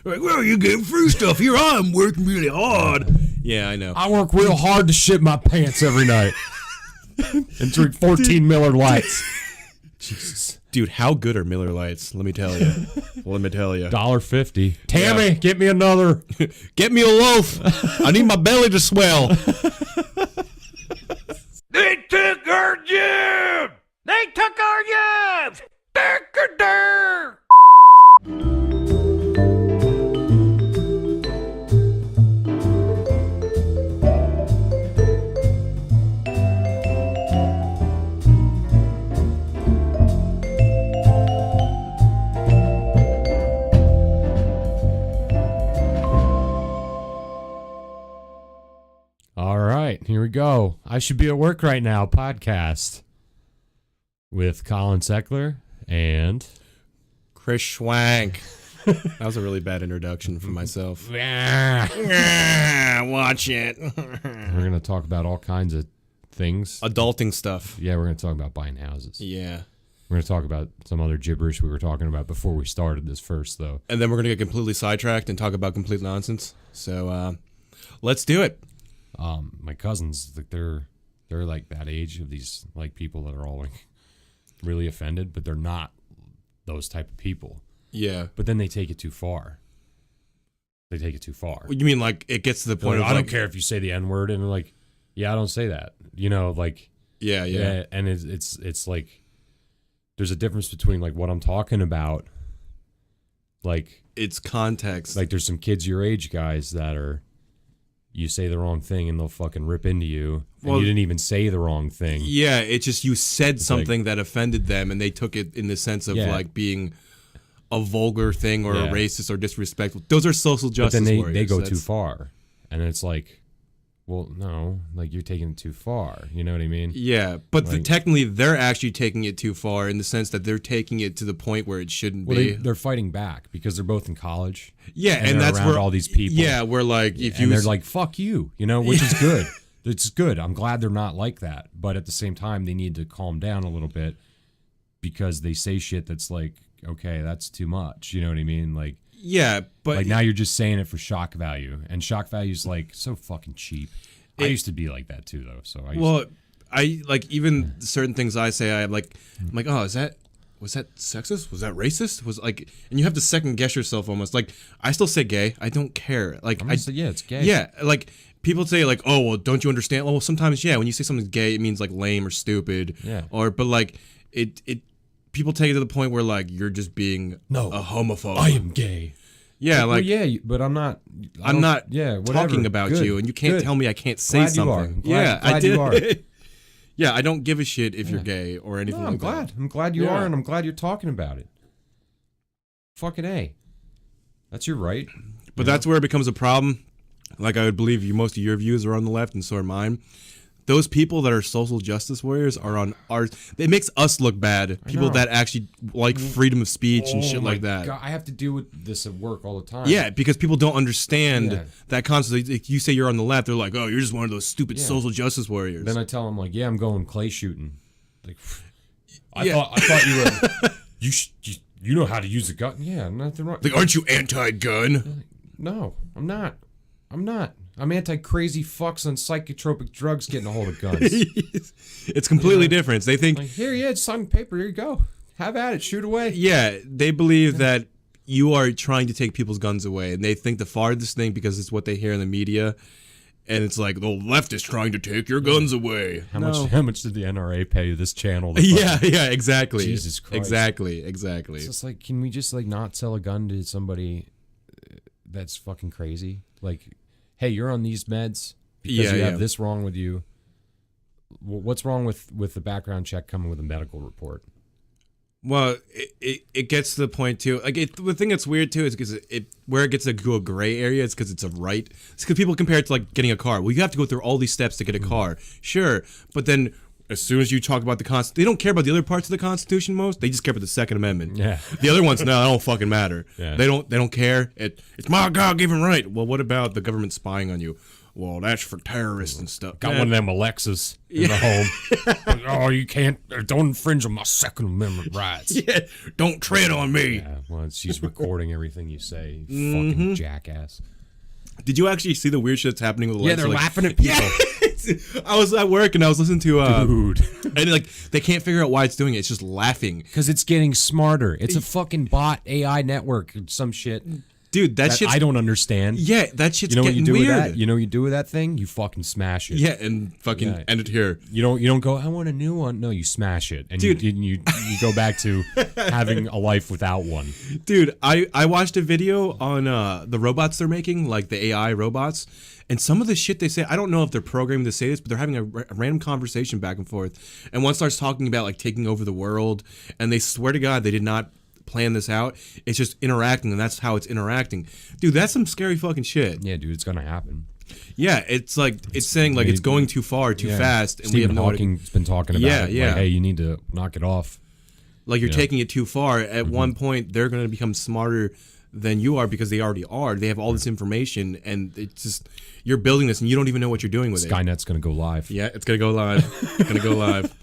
Like, well, you get free stuff here. I'm working really hard. Yeah, I know. I work real hard to shit my pants every night and drink 14 Miller Lights. Jesus. Dude, how good are Miller Lights? Let me tell you. $1.50. Tammy, get me another. Get me a loaf. I need my belly to swell. They took our job. They took our jobs. Durk. All right, here we go. I Should Be at Work Right Now podcast with Colin Seckler and Chris Schwank. That was a really bad introduction for myself. Watch it. We're going to talk about all kinds of things. Adulting stuff. Yeah, we're going to talk about buying houses. Yeah. We're going to talk about some other gibberish we were talking about before we started this first, though. And then we're going to get completely sidetracked and talk about complete nonsense. So let's do it. My cousins, like they're like that age of these like people that are all like really offended, but they're not those type of people. Yeah. But then they take it too far. You mean like it gets to the point of I don't care if you say the N-word, and they're like, yeah, I don't say that. You know, like yeah. And it's like there's a difference between like what I'm talking about. Like it's context. Like there's some kids your age, guys, that are you say the wrong thing and they'll fucking rip into you. And you didn't even say the wrong thing. Yeah, it's just you said something that offended them and they took it in the sense of like being a vulgar thing or a racist or disrespectful. Those are social justice warriors. But then they go too far. And it's like, well, no, like you're taking it too far. You know what I mean? Yeah, but like, technically they're actually taking it too far in the sense that they're taking it to the point where it shouldn't be. They're fighting back because they're both in college. Yeah, and that's where all these people. Yeah, we're like, if you. And they're like, fuck you, you know, which is good. It's good. I'm glad they're not like that. But at the same time, they need to calm down a little bit because they say shit that's like, okay, that's too much. You know what I mean? Like. Yeah, but like now you're just saying it for shock value, and shock value is like so fucking cheap. I used to be like that too, though. So I like even certain things I say. I'm like, oh, was that sexist? Was that racist? Was like, and you have to second guess yourself almost. Like I still say gay. I don't care. Like yeah, it's gay. Yeah, like people say like, oh well, don't you understand? Well, sometimes when you say something's gay, it means like lame or stupid. Yeah. But like it. People take it to the point where like you're just being a homophobe. I am gay. Yeah, like but I'm not. I'm not. Yeah, talking about you, and you can't tell me I can't say glad something. You are. Glad you are. Yeah, I don't give a shit if you're gay or anything. No, I'm like glad. That. I'm glad you are, and I'm glad you're talking about it. Fucking A. That's your right. But that's where it becomes a problem. Like I would believe most of your views are on the left, and so are mine. Those people that are social justice warriors are on ours. It makes us look bad. People that actually like freedom of speech and shit like that. God, I have to deal with this at work all the time. Yeah, because people don't understand that concept. Like, you say you're on the left, they're like, oh, you're just one of those stupid social justice warriors. Then I tell them like, yeah, I'm going clay shooting. Like, I thought you were. You know how to use a gun. Yeah, nothing wrong. Like, aren't you anti-gun? Like, no, I'm not. I'm anti-crazy fucks on psychotropic drugs getting a hold of guns. It's completely different. They think... Like, here, it's on paper. Here you go. Have at it. Shoot away. Yeah, they believe that you are trying to take people's guns away. And they think the farthest thing because it's what they hear in the media. And it's like, the left is trying to take your guns away. How much did the NRA pay this channel? Yeah, exactly. Jesus Christ. Exactly. It's just like, can we just like not sell a gun to somebody that's fucking crazy? Like... hey, you're on these meds because you have this wrong with you. What's wrong with the background check coming with a medical report? Well, it gets to the point too. Like the thing that's weird too is because where it gets to a gray area. It's because it's a right. It's because people compare it to like getting a car. Well, you have to go through all these steps to get a car. Sure, but then as soon as you talk about the Constitution, they don't care about the other parts of the Constitution most. They just care about the Second Amendment. Yeah. The other ones, no, they don't fucking matter. Yeah. They don't care. It's my God-given right. Well, what about the government spying on you? well, that's for terrorists and stuff. Got one of them Alexas in the home. But, oh, you can't. Don't infringe on my Second Amendment rights. Yeah, don't tread on me. Yeah, well, she's recording everything you say, you fucking jackass. Did you actually see the weird shit that's happening with Yeah, Alexa? they're Like, laughing at people. yeah. I was at work and I was listening to Dude. and like they can't figure out why it's doing it. It's just laughing. Because it's getting smarter. It's a fucking bot AI network or some shit. Dude, that shit's I don't understand. Yeah, that shit's You know what getting you do weird. with that? You know what you do with that thing? You fucking smash it. Yeah, and fucking end it here. You don't go, I want a new one. No, you smash it. And Dude. you go back to having a life without one. Dude, I watched a video on the robots they're making, like the AI robots, and some of the shit they say, I don't know if they're programmed to say this, but they're having a random conversation back and forth. And one starts talking about like taking over the world, and they swear to God they did not plan this out. It's just interacting, and that's how it's interacting. Dude, that's some scary fucking shit. Yeah, dude, it's gonna happen. Yeah, it's like it's saying like it's going too far, too fast, and Stephen we have Hawking's been talking about it. Yeah. Like, hey, you need to knock it off. Like you're taking it too far. At one point, they're going to become smarter than you are because they already are. They have all this information, and it's just you're building this, and you don't even know what you're doing with it. Skynet's gonna go live. Yeah, it's gonna go live. It's gonna go live.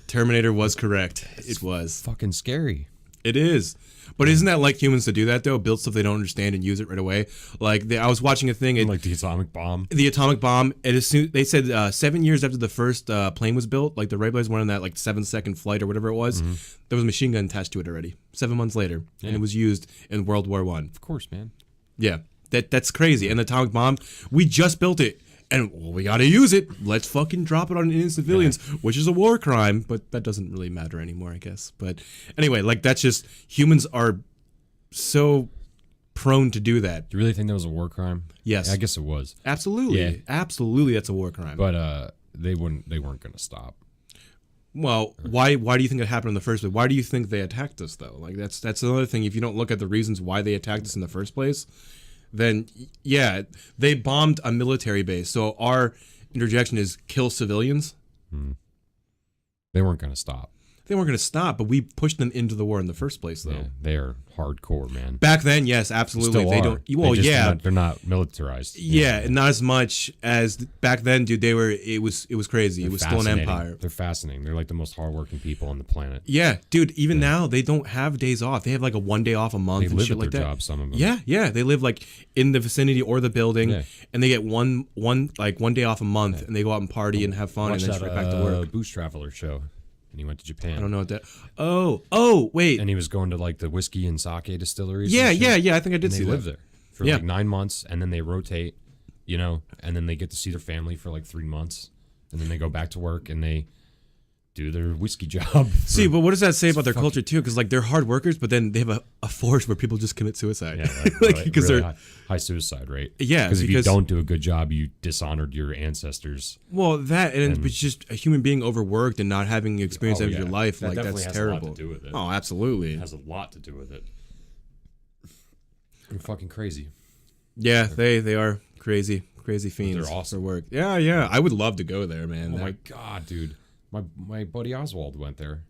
Terminator was correct. It was. Fucking scary. It is. But isn't that like humans to do that though? Build stuff they don't understand and use it right away. Like I was watching a thing. Like the atomic bomb. The atomic bomb. And as soon they said 7 years after the first plane was built, like the Red Blaze went on that like 7-second flight or whatever it was, there was a machine gun attached to it already. 7 months later, and it was used in World War I. Of course, man. Yeah, that's crazy. And the atomic bomb, we just built it. And well, we got to use it. Let's fucking drop it on innocent civilians, which is a war crime, but that doesn't really matter anymore, I guess. But anyway, like that's just humans are so prone to do that. Do you really think that was a war crime? Yes. Yeah, I guess it was. Absolutely. Yeah. Absolutely, that's a war crime. But they weren't going to stop. Well, why do you think it happened in the first place? Why do you think they attacked us though? Like that's another thing. If you don't look at the reasons why they attacked us in the first place, then yeah, they bombed a military base. So our interjection is kill civilians. They weren't going to stop. They weren't going to stop, but we pushed them into the war in the first place, though. Yeah, they are hardcore, man. Back then, yes, absolutely. Still they are. don't. Well, yeah, they're not militarized. Yeah, not as much as back then, dude. They were. It was crazy. It was still an empire. They're fascinating. They're like the most hardworking people on the planet. Yeah, dude. Even now, they don't have days off. They have like a 1 day off a month and shit like that. Job, some of them. Yeah. They live like in the vicinity or the building, Yeah. and they get one day off a month, and they go out and party and have fun, Watch and then that, straight back to work. Boost Traveler show. And he went to Japan. I don't know what that. Oh, wait. And he was going to like the whiskey and sake distilleries. Yeah. and shit. I think I did And see they that. live there for like 9 months, and then they rotate, and then they get to see their family for like 3 months, and then they go back to work and they do their whiskey job. See, but what does that say about their culture too? Because like they're hard workers, but then they have a force where people just commit suicide. Yeah, like because really they're high suicide rate. Yeah, because if you don't do a good job, you dishonored your ancestors. Well, that and it's just a human being overworked and not having experience of your life. That like definitely that's has terrible. A lot to do with it. Oh, absolutely. It has a lot to do with it. They're fucking crazy. Yeah, they are crazy fiends. They're awesome for work. Yeah. I would love to go there, man. Oh my god, dude. My buddy Oswald went there.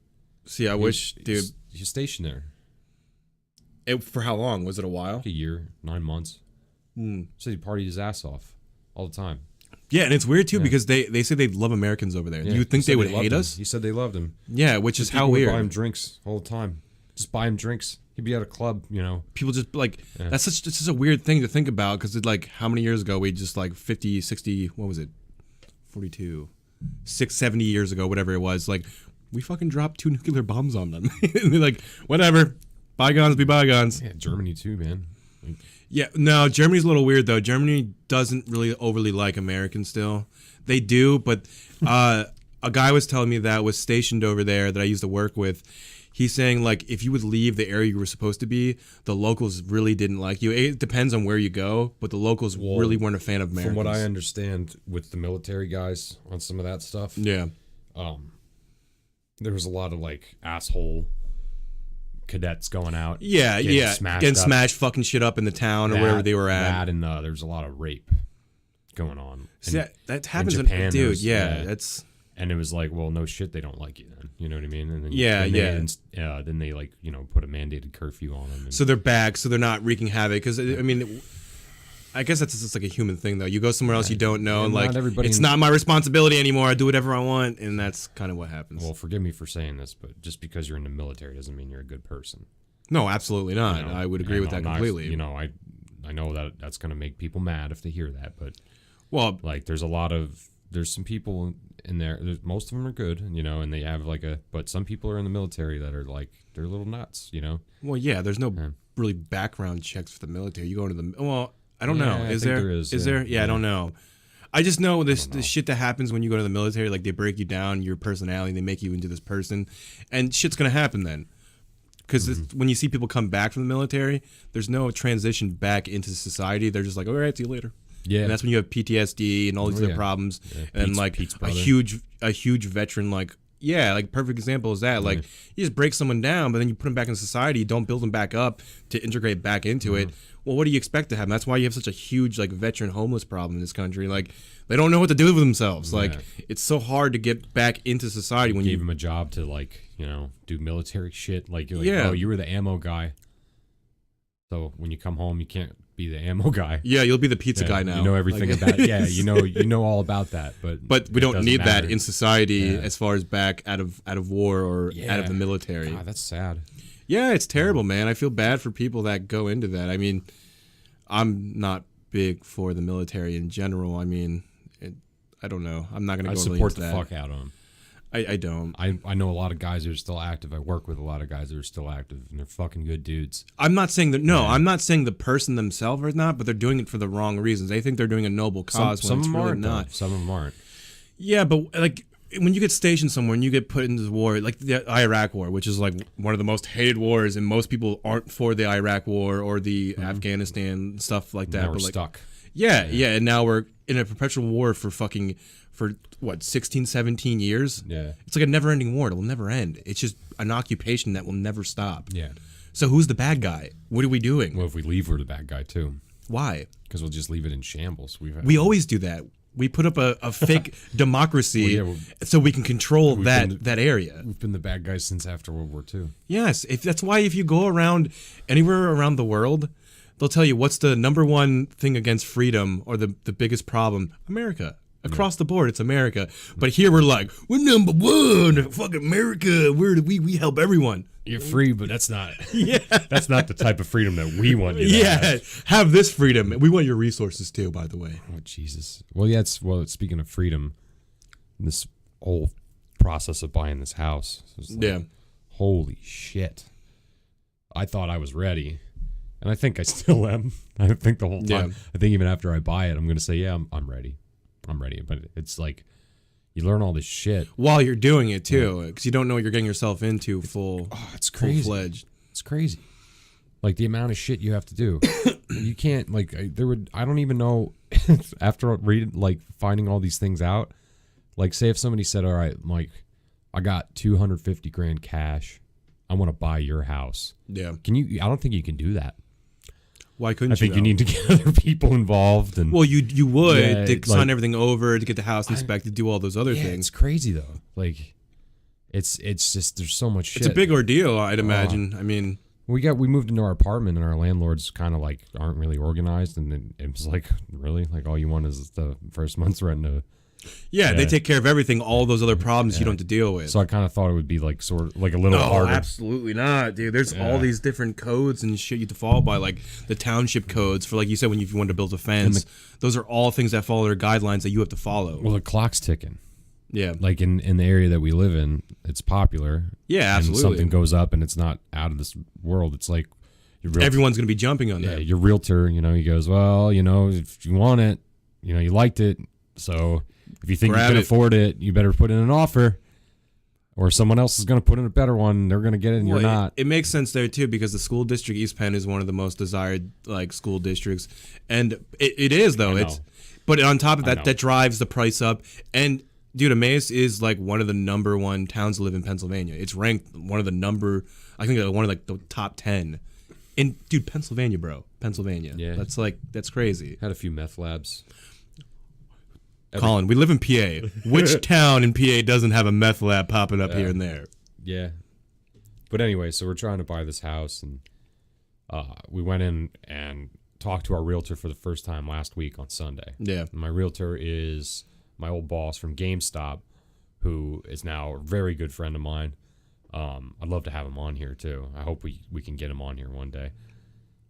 See, I wish, dude. He's stationed there. For how long? Was it a while? Like a year, 9 months. So he partied his ass off all the time. Yeah, and it's weird too because they say they love Americans over there. Yeah, you would think they would hate him. us? He said they loved him. Yeah, which is how People would weird. buy him drinks all the time. Just buy him drinks. He'd be at a club, People just like that's such a weird thing to think about because like how many years ago we just like 50, 60, what was it? 42, 70 years ago, whatever it was. Like we fucking dropped 2 nuclear bombs on them. And they're like, whatever, bygones be bygones. Yeah, Germany too, man. Yeah, no, Germany's a little weird though. Germany doesn't really overly like Americans still. They do, but a guy was telling me that was stationed over there that I used to work with. He's saying like if you would leave the area you were supposed to be, the locals really didn't like you. It depends on where you go, but the locals really weren't a fan of Americans. From what I understand, with the military guys on some of that stuff, yeah, there was a lot of like asshole cadets going out. Yeah, getting smashed, fucking shit up in the town or wherever they were at. And there's a lot of rape going on. See, that happens in Japan, dude. Yeah, that's. And it was like, well, no shit, they don't like you then. You know what I mean? And then then they like, put a mandated curfew on them. So they're back, so they're not wreaking havoc. Because, I mean, I guess that's just like a human thing, though. You go somewhere else you don't know, and like everybody it's not my responsibility anymore. I do whatever I want, and that's kind of what happens. Well, forgive me for saying this, but just because you're in the military doesn't mean you're a good person. No, absolutely not. You know? I would agree with that completely. I know that that's going to make people mad if they hear that, but like there's some people in there. Most of them are good, and they have but some people are in the military that are like they're a little nuts, Well, yeah, there's no really background checks for the military. You go into I don't know. Is there? Is there? Yeah, I don't know. I just know this shit that happens when you go to the military. Like they break you down, your personality, they make you into this person, and shit's gonna happen then. Because when you see people come back from the military, there's no transition back into society. They're just like, all right, see you later. Yeah, and that's when you have PTSD and all these other problems, and Pete's a huge veteran perfect example is that you just break someone down, but then you put them back in society. You don't build them back up to integrate back into it. Well, what do you expect to happen? That's why you have such a huge veteran homeless problem in this country. Like they don't know what to do with themselves. Like it's so hard to get back into society when you give them a job to do military shit. Like you're like, oh, you were the ammo guy. So when you come home, you can't be the ammo guy. Yeah, you'll be the pizza guy now. You know everything about it. Yeah, you know all about that. But we don't need that in society as far as back out of war or out of the military. God, that's sad. Yeah, it's terrible, man. I feel bad for people that go into that. I mean, I'm not big for the military in general. I mean, I don't know. I'm not going to go really into that. I support the fuck out of them. I don't. I know a lot of guys who are still active. I work with a lot of guys that are still active, and they're fucking good dudes. I'm not saying that. No, I'm not saying the person themselves is not, but they're doing it for the wrong reasons. They think they're doing a noble cause when it's really not. Some of them aren't. Yeah, but when you get stationed somewhere and you get put into the war, like the Iraq War, which is like one of the most hated wars, and most people aren't for the Iraq War or the Afghanistan stuff like that. Now we're stuck. Yeah, and now we're in a perpetual war for 16, 17 years. Yeah. It's like a never-ending war. It will never end. It's just an occupation that will never stop. Yeah. So who's the bad guy? What are we doing? Well, if we leave, we're the bad guy too. Why? Because we'll just leave it in shambles. We always do that. We put up a fake democracy so we can control that area. We've been the bad guys since after World War II. Yes. That's why if you go around anywhere around the world, they'll tell you what's the number one thing against freedom or the biggest problem. America. Across the board, it's America. But here we're like, we're number one. Fucking America. We help everyone. You're free, but that's not. That's not the type of freedom that we want you to have this freedom. We want your resources too, by the way. Oh Jesus. Well, speaking of freedom, this whole process of buying this house. Holy shit. I thought I was ready, and I think I still am. I think the whole time. I think even after I buy it, I'm going to say, I'm ready. I'm ready. But it's like you learn all this shit while you're doing it too, because you don't know what you're getting yourself into it's crazy. Full-fledged. It's crazy. Like the amount of shit you have to do. You can't I don't even know after reading finding all these things out. Like say if somebody said, all right, Mike, I got $250,000 cash. I want to buy your house. Yeah. I don't think you can do that. Why couldn't I think you need to get other people involved. And you would to sign everything over, to get the house inspected, do all those other things. It's crazy though. Like, it's just there's so much shit. It's a big ordeal, I'd imagine. I mean, we moved into our apartment, and our landlords kind of aren't really organized, and it was really all you want is the first month's rent to. Yeah, they take care of everything. All those other problems you don't have to deal with. So I kind of thought it would be sort of a little harder. Absolutely not, dude. There's all these different codes and shit you have to follow by, like the township codes for, like you said, when you want to build a fence. Those are all things that follow their guidelines that you have to follow. Well, the clock's ticking. Yeah. Like in the area that we live in, it's popular. Yeah, absolutely. And something goes up and it's not out of this world. It's like everyone's going to be jumping on that. Yeah, your realtor, he goes, well, if you want it, you liked it, so if you think you can afford it, you better put in an offer, or someone else is going to put in a better one. They're going to get it, and you're not. It makes sense there too, because the school district East Penn is one of the most desired school districts, and it is though. But on top of that, that drives the price up. And dude, Emmaus is one of the number one towns to live in Pennsylvania. It's ranked one of the one of the top 10. And dude, Pennsylvania, bro, Pennsylvania. Yeah, that's crazy. Had a few meth labs. Colin, we live in PA. Which town in PA doesn't have a meth lab popping up here and there? Yeah. But anyway, so we're trying to buy this house, and we went in and talked to our realtor for the first time last week on Sunday. Yeah. And my realtor is my old boss from GameStop, who is now a very good friend of mine. I'd love to have him on here too. I hope we can get him on here one day.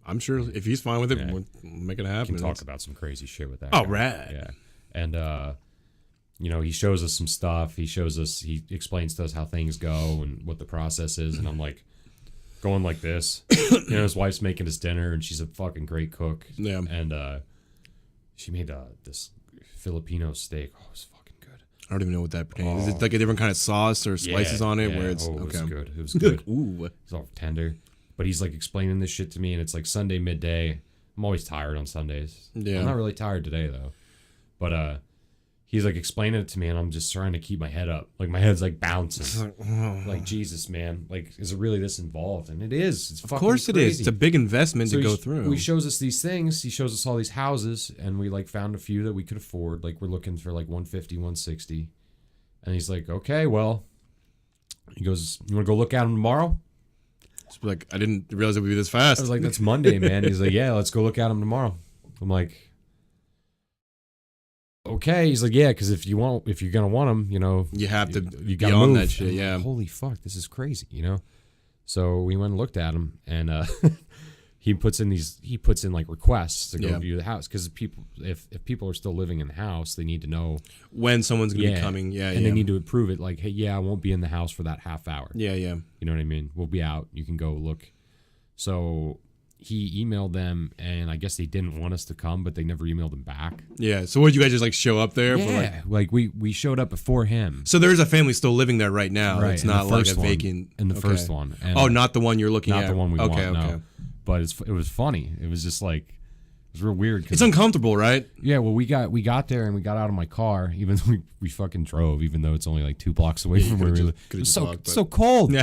I'm sure if he's fine with it, we'll make it happen. We can talk about some crazy shit with that. Oh, guy. rad. Yeah. And he shows us some stuff. He explains to us how things go and what the process is. And I'm like going like this. His wife's making us dinner, and she's a fucking great cook. Yeah. And she made this Filipino steak. Oh, it was fucking good. I don't even know what that pertains. Is it like a different kind of sauce or slices on it? Where it's it was okay. good. It was good. Ooh. It's all tender. But he's like explaining this shit to me, and it's like Sunday midday. I'm always tired on Sundays. Yeah. I'm not really tired today though. But he's like explaining it to me, and I'm just trying to keep my head up. Like my head's like bouncing. Like Jesus, man. Like, is it really this involved? And it is. It's fucking course it crazy. is. It's a big investment to go through. He shows us these things. He shows us all these houses, and we like found a few that we could afford. Like we're looking for like 150, 160. And he's like, okay, well, he goes, you want to go look at them tomorrow? It's like, I didn't realize it would be this fast. I was like, that's Monday, man. He's like, yeah, let's go look at them tomorrow. I'm like, okay. He's like, yeah, because if you're gonna want them, you have to you be gotta on move. that shit. Yeah. Holy fuck, this is crazy, So we went and looked at them, and he puts in like requests to go view the house, because if people are still living in the house, they need to know when someone's gonna be coming. Yeah, and they need to approve it. Like, hey, yeah, I won't be in the house for that half hour. Yeah. You know what I mean? We'll be out. You can go look. So he emailed them, and I guess they didn't want us to come, but they never emailed him back. Yeah. So would you guys just like show up there? Yeah. Like we showed up before him. So there is a family still living there right now. Right. It's not like a vacant. In the first one. And not the one you're looking at. Not the one we want. Okay. No. But it was funny. It was just like, it was real weird. It's uncomfortable, right? Yeah. Well, we got there, and we got out of my car, even though we fucking drove, even though it's only like 2 blocks away from where we live. It was so cold.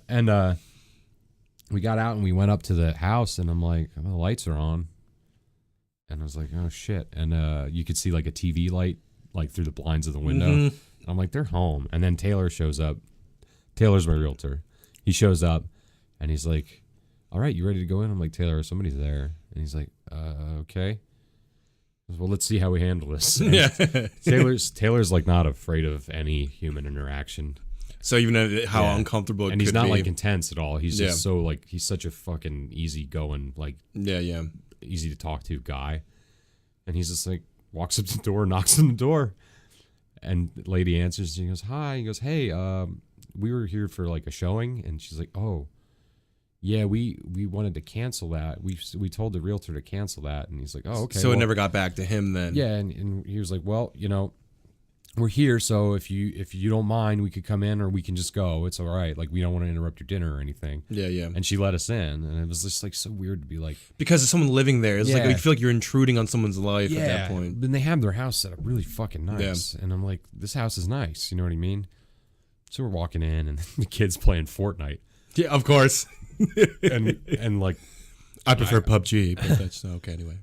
And we got out and we went up to the house, and I'm like, oh, the lights are on. And I was like, oh shit. And you could see like a TV light like through the blinds of the window. Mm-hmm. I'm like, they're home. And then Taylor shows up. Taylor's my realtor. He shows up, and he's like, all right, you ready to go in? I'm like, Taylor, somebody's there. And he's like, okay. Well, let's see how we handle this. Yeah. Taylor's like not afraid of any human interaction. So even how uncomfortable it and he's could not be. like intense at all. He's just so like, he's such a fucking easygoing, like easy to talk to guy. And he's just like walks up to the door, knocks on the door, and the lady answers. And he goes, hi. He goes, hey, we were here for like a showing. And she's like, oh, yeah, we wanted to cancel that. We told the realtor to cancel that. And he's like, oh, okay. So it never got back to him then. Yeah, and he was like, well, we're here, so if you don't mind, we could come in, or we can just go. It's all right. Like, we don't want to interrupt your dinner or anything. Yeah. And she let us in, and it was just like so weird to be like, because of someone living there. It's like you feel like you're intruding on someone's life at that point. Then they have their house set up really fucking nice, and I'm like, this house is nice. You know what I mean? So we're walking in, and the kid's playing Fortnite. Yeah, of course. and like, I prefer PUBG, but that's okay anyway.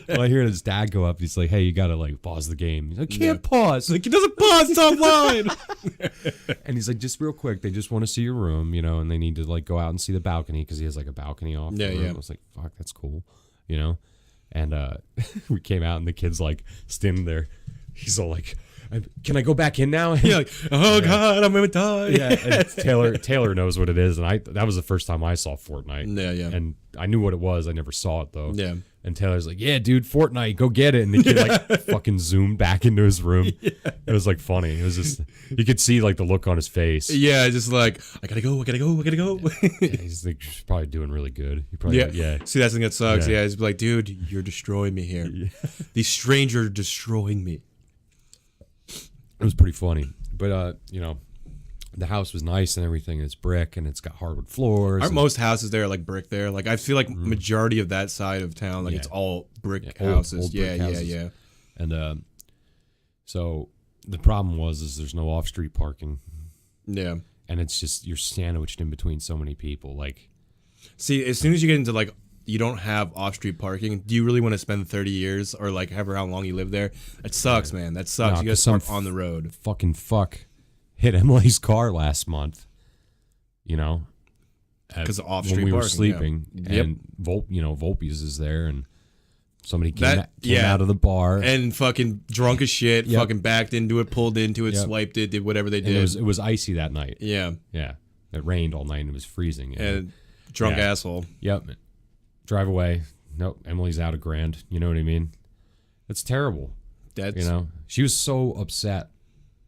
Well, I hear his dad go up. He's like, "Hey, you gotta like pause the game." He's like, "Can't pause." Like, he doesn't pause. It's online. And he's like, "Just real quick, they just want to see your room, and they need to like go out and see the balcony because he has like a balcony off." Yeah. I was like, "Fuck, that's cool," And we came out, and the kid's like standing there. He's all like, "Can I go back in now?" Yeah, like, oh god, I'm gonna die. Yeah, and Taylor knows what it is, and that was the first time I saw Fortnite. Yeah. And I knew what it was. I never saw it though. Yeah. And Taylor's like, "Yeah, dude, Fortnite, go get it." And the kid like fucking zoomed back into his room. Yeah. It was like funny. It was just, you could see like the look on his face. Yeah, just like, I gotta go. Yeah, he's like probably doing really good. He probably See, that's the thing that sucks. Yeah, he's like, dude, you're destroying me here. Yeah. These strangers are destroying me. It was pretty funny, but the house was nice and everything. It's brick and it's got hardwood floors. Aren't most houses there like brick there? Like, I feel like majority of that side of town, like it's all brick houses. Old brick houses. Yeah. And so the problem is there's no off-street parking. Yeah. And it's just, you're sandwiched in between so many people. Like, see, as soon as you get into like, you don't have off-street parking, do you really want to spend 30 years or like however how long you live there? That sucks, man. That sucks. No, you guys park on the road. Fucking fuck hit Emily's car last month. because of off-street when we were parking, sleeping, yeah. and Volpe's is there, and somebody came out of the bar and fucking drunk as shit, Yep. fucking backed into it, pulled into it, Yep. swiped it, did whatever they and did. it was icy that night. Yeah, It rained all night and it was freezing. and drunk asshole. Yep. Drive away. Nope. Emily's out $1,000. You know what I mean? It's terrible. That's She was so upset.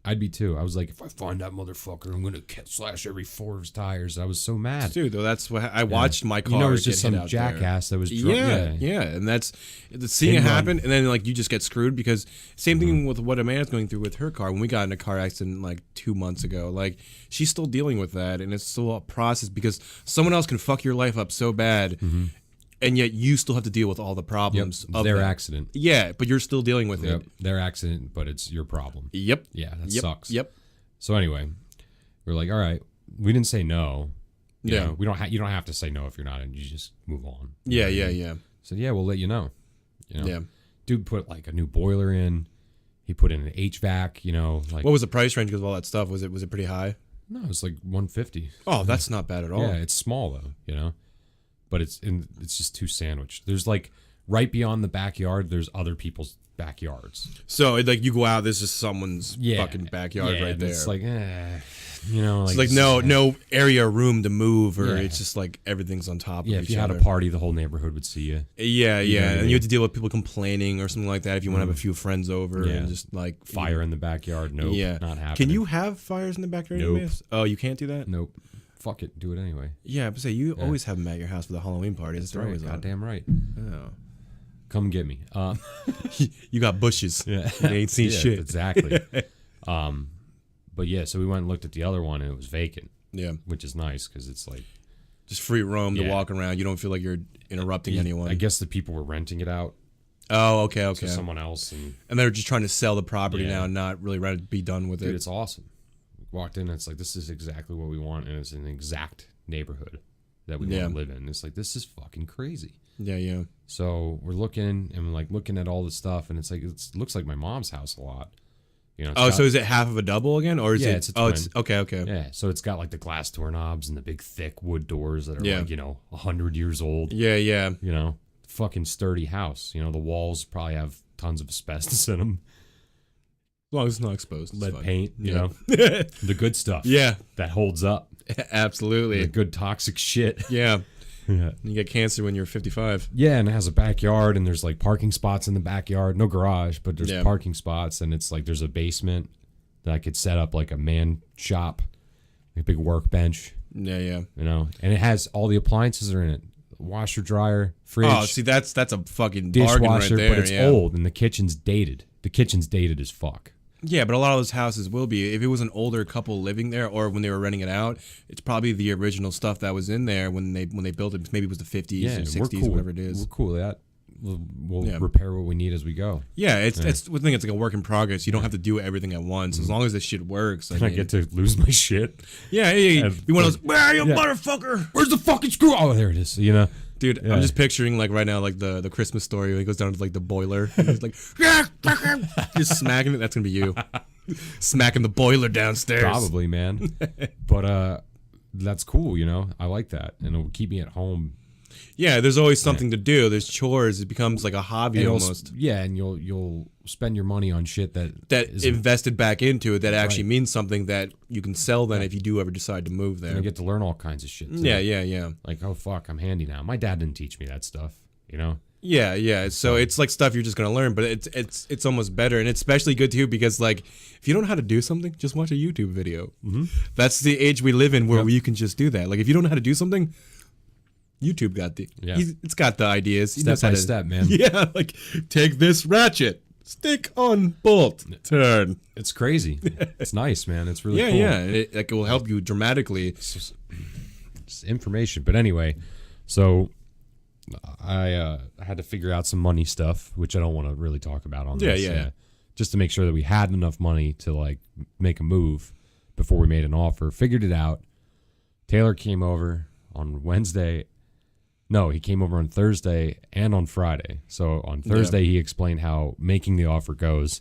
I'd be too. I was like, if I find that motherfucker, I'm gonna slash every 4 of his tires. I was so mad. dude. Though that's what I watched my car. It was just get hit some out jackass there. that was drunk. Yeah, and that's seeing it happen, and then like you just get screwed because same thing with what Amanda's going through with her car. When we got in a car accident like 2 months ago, like she's still dealing with that, and it's still a process because someone else can fuck your life up so bad. And yet you still have to deal with all the problems of their that. accident. Yeah, but you're still dealing with it. Their accident, but it's your problem. Yep. Yeah, that sucks. Yep. So anyway, we're like, all right, we didn't say no. You Yeah. know, you don't have to say no if you're not, and you just move on. Yeah. So yeah, we'll let you know. Yeah. Dude put like a new boiler in. He put in an HVAC. Like What was the price range because of all that stuff? Was it pretty high? no, it's like $150. Oh, that's not bad at all. Yeah, it's small though. But it's just too sandwiched. There's like right beyond the backyard. There's other people's backyards. So like you go out, this is someone's fucking backyard right there. It's like, It's like no area or room to move, or it's just like everything's on top of each other. if you had a party, the whole neighborhood would see you. Yeah, know what I and mean? you have to deal with people complaining or something like that if you want to have a few friends over and just like Fire in the backyard. Nope. Yeah, Not happening. Can you have fires in the backyard? Nope. Oh, you can't do that. Nope. Fuck it. Do it anyway. Yeah, but say you always have them at your house for the Halloween parties. That's right. Goddamn right. Oh. Come get me. You got bushes. Yeah. You ain't seen shit. Exactly. But yeah, so we went and looked at the other one and it was vacant. Yeah. Which is nice because it's like Just free roam to walk around. You don't feel like you're interrupting anyone. I guess the people were renting it out Oh, okay. to someone else, and they're just trying to sell the property now, and not really ready to be done with dude, it. it's awesome. Walked in, and it's like this is exactly what we want, and it's an exact neighborhood that we want to live in. It's like this is fucking crazy. Yeah. So we're looking and we're like looking at all the stuff, and it's like it looks like my mom's house a lot. So is it half of a double again, or is it? It's a twin. It's okay. Yeah, so it's got like the glass doorknobs and the big thick wood doors that are like 100 years old. Yeah. Fucking sturdy house. The walls probably have tons of asbestos in them. As long as it's not exposed. Lead paint, know. The good stuff. Yeah. That holds up. Absolutely. The good toxic shit. Yeah. Yeah. You get cancer when you're 55. Yeah, and it has a backyard, and there's like parking spots in the backyard. No garage, but there's parking spots, and it's like there's a basement that I could set up like a man shop, a big workbench. Yeah. And it has all the appliances are in it. Washer, dryer, fridge. Oh, see, that's a fucking bargain right dishwasher, there. but it's old, and the kitchen's dated. The kitchen's dated as fuck. Yeah, but a lot of those houses will be. If it was an older couple living there, or when they were renting it out, it's probably the original stuff that was in there when they built it. Maybe it was the 50s or 60s, whatever it is. We're cool with that. We'll repair what we need as we go. Yeah, it's the thing. It's like a work in progress. You don't have to do everything at once. As long as this shit works. I get to lose my shit. Yeah. Be one of those. Where are you, motherfucker? Where's the fucking screw? Oh, there it is. Dude, I'm just picturing like right now, like the Christmas story when he goes down to like the boiler. And he's like, just smacking it. That's gonna be you, smacking the boiler downstairs. Probably, man. But that's cool. I like that, and it'll keep me at home. Yeah, there's always something to do. There's chores. It becomes like a hobby almost. Yeah, and you'll spend your money on shit that invested back into it that actually means something that you can sell then if you do ever decide to move there. And you get to learn all kinds of shit. Too. Yeah. Like, oh fuck, I'm handy now. My dad didn't teach me that stuff. Yeah. So it's like stuff you're just gonna learn, but it's almost better, and it's especially good too because like if you don't know how to do something, just watch a YouTube video. Mm-hmm. That's the age we live in where you can just do that. Like if you don't know how to do something, YouTube got it's got the ideas. Step by step, man. Yeah, like take this ratchet, stick on bolt, turn. It's crazy. It's nice, man. It's really cool. Yeah. It will help you dramatically. It's information, but anyway, so I had to figure out some money stuff, which I don't want to really talk about on this. Yeah. Just to make sure that we had enough money to like make a move before we made an offer. Figured it out. Taylor came over on Wednesday. No, he came over on Thursday and on Friday. So on Thursday, he explained how making the offer goes.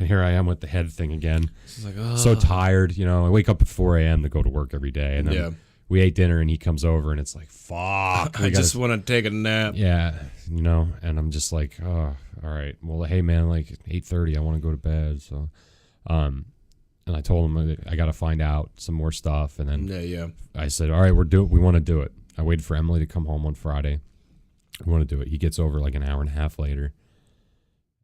And here I am with the head thing again. Like, so tired. I wake up at 4 a.m. to go to work every day. And then we ate dinner and he comes over and it's like, fuck. I just want to take a nap. Yeah, you know, and I'm just like, oh, all right. Well, hey man, like 8:30, I want to go to bed. So, and I told him I got to find out some more stuff, and then I said, all right, we want to do it. I waited for Emily to come home on Friday. We want to do it. He gets over like an hour and a half later,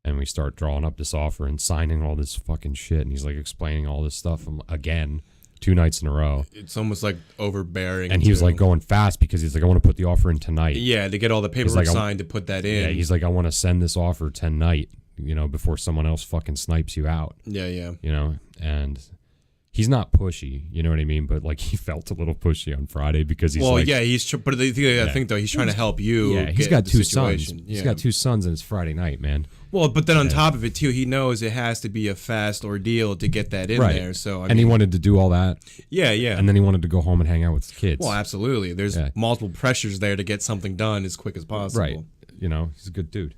and we start drawing up this offer and signing all this fucking shit, and he's like explaining all this stuff again. 2 nights in a row. It's almost like overbearing. And he was like going fast because he's like, I want to put the offer in tonight. Yeah, to get all the paperwork signed to put that in. Yeah, he's like, I want to send this offer tonight, you know, before someone else fucking snipes you out. Yeah. You know, and he's not pushy, you know what I mean? But like he felt a little pushy on Friday because he's but I think though, he's trying to help you. Yeah, he's got 2 sons. Yeah. He's got 2 sons and it's Friday night, man. Well, but then on top of it too, he knows it has to be a fast ordeal to get that in there. So he wanted to do all that. Yeah. And then he wanted to go home and hang out with his kids. Well, absolutely. There's multiple pressures there to get something done as quick as possible. Right. You know, he's a good dude.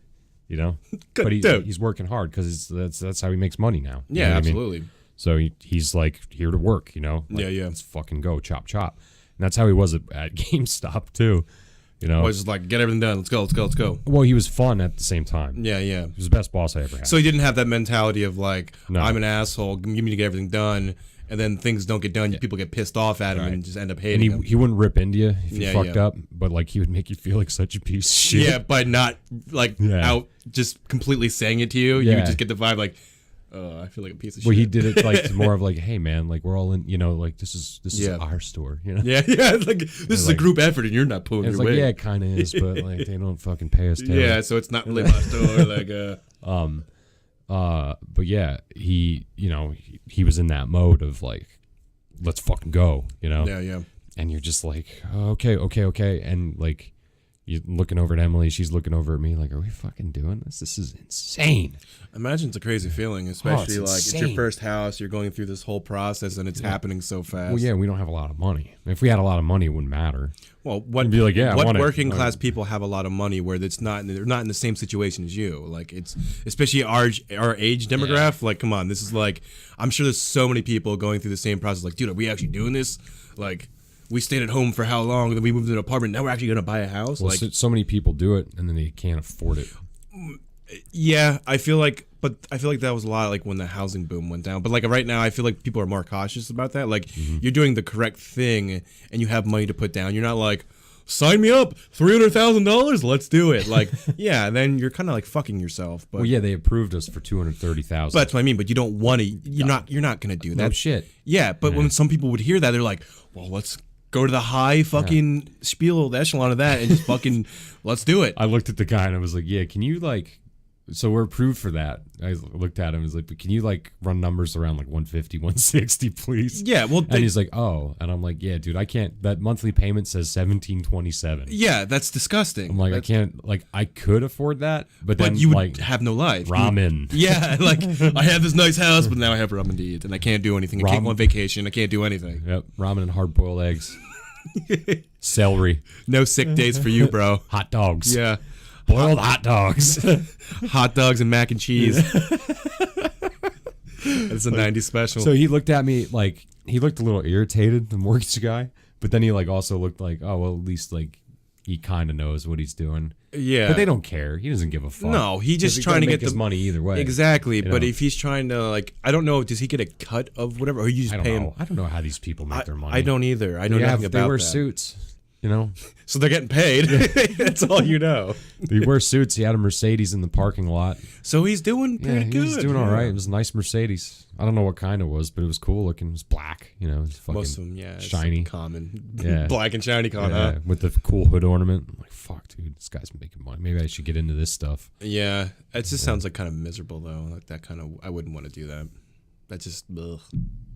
You know, dude. He's working hard because that's how he makes money now. Yeah, absolutely. I mean? So he's like here to work. You know. Like, let's fucking go chop. And that's how he was at GameStop too. You know, was just like, get everything done. Let's go. Well, he was fun at the same time. Yeah. He was the best boss I ever had. So he didn't have that mentality of like, I'm an asshole. You need to get everything done, and then things don't get done. People get pissed off at him and just end up hating him. He wouldn't rip into you if you fucked up, but like he would make you feel like such a piece of shit. Yeah, by not like out just completely saying it to you. You would just get the vibe like, I feel like a piece of shit. Well, he did it like more of like, hey man, like we're all in, you know, like this is our store, you know. Yeah, it's like this is like, a group effort, and you're not pulling your weight. Like, yeah, it kind of is, but like they don't fucking pay us. Yeah, so it's not really my store. Like, but yeah, he was in that mode of like, let's fucking go, you know. Yeah. And you're just like, okay, and like. You're looking over at Emily. She's looking over at me like, are we fucking doing this? This is insane. Imagine it's a crazy feeling, especially like it's your first house. You're going through this whole process and it's happening so fast. Well, yeah, we don't have a lot of money. If we had a lot of money, it wouldn't matter. Well, what be like, what working class people have a lot of money where they're not in the same situation as you? Like it's especially our age demographic. Like, come on, this is like I'm sure there's so many people going through the same process. Like, dude, are we actually doing this? Like. We stayed at home for how long? Then we moved to an apartment. Now we're actually going to buy a house. Well, like so many people do it, and then they can't afford it. Yeah, I feel like that was a lot like when the housing boom went down. But like right now, I feel like people are more cautious about that. Like you're doing the correct thing, and you have money to put down. You're not like, sign me up, $300,000, let's do it. Like, yeah, then you're kind of like fucking yourself. But well, yeah, they approved us for $230,000. But that's what I mean. But you don't want to. You're not going to do that. No shit. Yeah, but when some people would hear that, they're like, well, let's go to the high fucking spiel, the echelon of that, and just fucking let's do it. I looked at the guy and I was like, yeah, can you like, so we're approved for that. I looked at him and was like, but can you like run numbers around like 150, 160, please? Yeah, well, and he's like, oh, and I'm like, yeah, dude, I can't. That monthly payment says $1,727. Yeah, that's disgusting. I'm like, I can't. Like, I could afford that, but then you would like have no life. Ramen. Yeah, like I have this nice house, but now I have ramen to eat, and I can't do anything. I can't go on vacation. I can't do anything. Yep, ramen and hard boiled eggs. Celery. No sick days for you, bro. Hot dogs. Yeah. Boiled hot dogs. Hot dogs and mac and cheese. It's a 90s special. So he looked at me like, he looked a little irritated, the mortgage guy, but then he like also looked like, oh, well, at least like he kind of knows what he's doing. Yeah. But they don't care. He doesn't give a fuck. No, he's just trying to get his money either way. Exactly. But if he's trying to like, I don't know, does he get a cut of whatever? Or you just pay him? I don't know how these people make their money. I don't either. I know nothing about that. They wear suits. You know, so they're getting paid. That's all you know. He wears suits. He had a Mercedes in the parking lot. So he's doing pretty good. He's doing all right. It was a nice Mercedes. I don't know what kind it was, but it was cool looking. It was black. You know, it was fucking most of them, shiny, common, black and shiny, with the cool hood ornament. I'm like, fuck, dude, this guy's making money. Maybe I should get into this stuff. Yeah, it just sounds like kind of miserable though. Like that kind of, I wouldn't want to do that. That's just, ugh.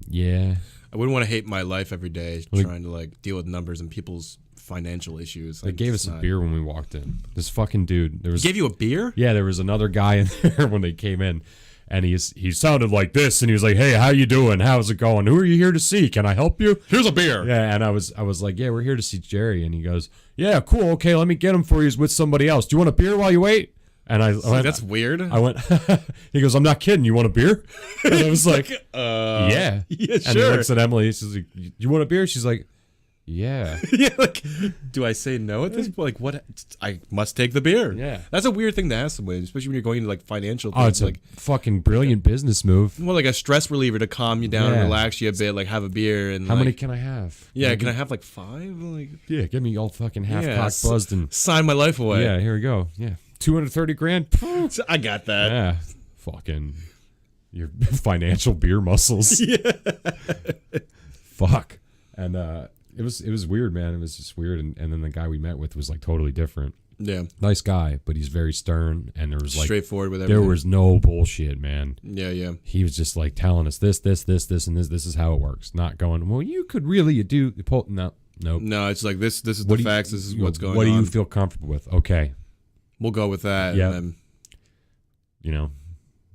Yeah. I wouldn't want to hate my life every day trying to like deal with numbers and people's financial issues. They gave us a beer when we walked in. This fucking dude. He gave you a beer? Yeah, there was another guy in there when they came in, and he sounded like this, and he was like, "Hey, how you doing? How's it going? Who are you here to see? Can I help you? Here's a beer." Yeah, and I was like, "Yeah, we're here to see Jerry," and he goes, "Yeah, cool. Okay, let me get him for you. He's with somebody else. Do you want a beer while you wait?" And I went, that's weird. I went, he goes, "I'm not kidding. You want a beer?" And I was like, yeah. Yeah, sure. And he looks at Emily. He's like, "You want a beer?" She's like, Yeah. Yeah, like, do I say no at this point? Like, what? I must take the beer. Yeah. That's a weird thing to ask somebody, especially when you're going into like financial things. Oh, it's like a fucking brilliant business move. well, like a stress reliever to calm you down and Yeah. relax you a bit. Like, have a beer and How like, many can I have? Yeah, can I have like 5? Like, Yeah, get me all fucking half yeah, cocked buzzed and sign my life away. yeah, here we go. Yeah, $230,000. I got that. Yeah, fucking your financial beer muscles. Yeah. Fuck. And it was weird, man. It was just weird. And then the guy we met with was like totally different. Yeah. Nice guy, but he's very stern. And there was like Straightforward with everything. there was no bullshit, man. Yeah, yeah. He was just like telling us this, and this. This is how it works. Not going, well, you could really do. No, nope. No, it's like this is the facts. This is what's going on. What do you feel comfortable with? Okay. We'll go with that. Yeah. And then, You know,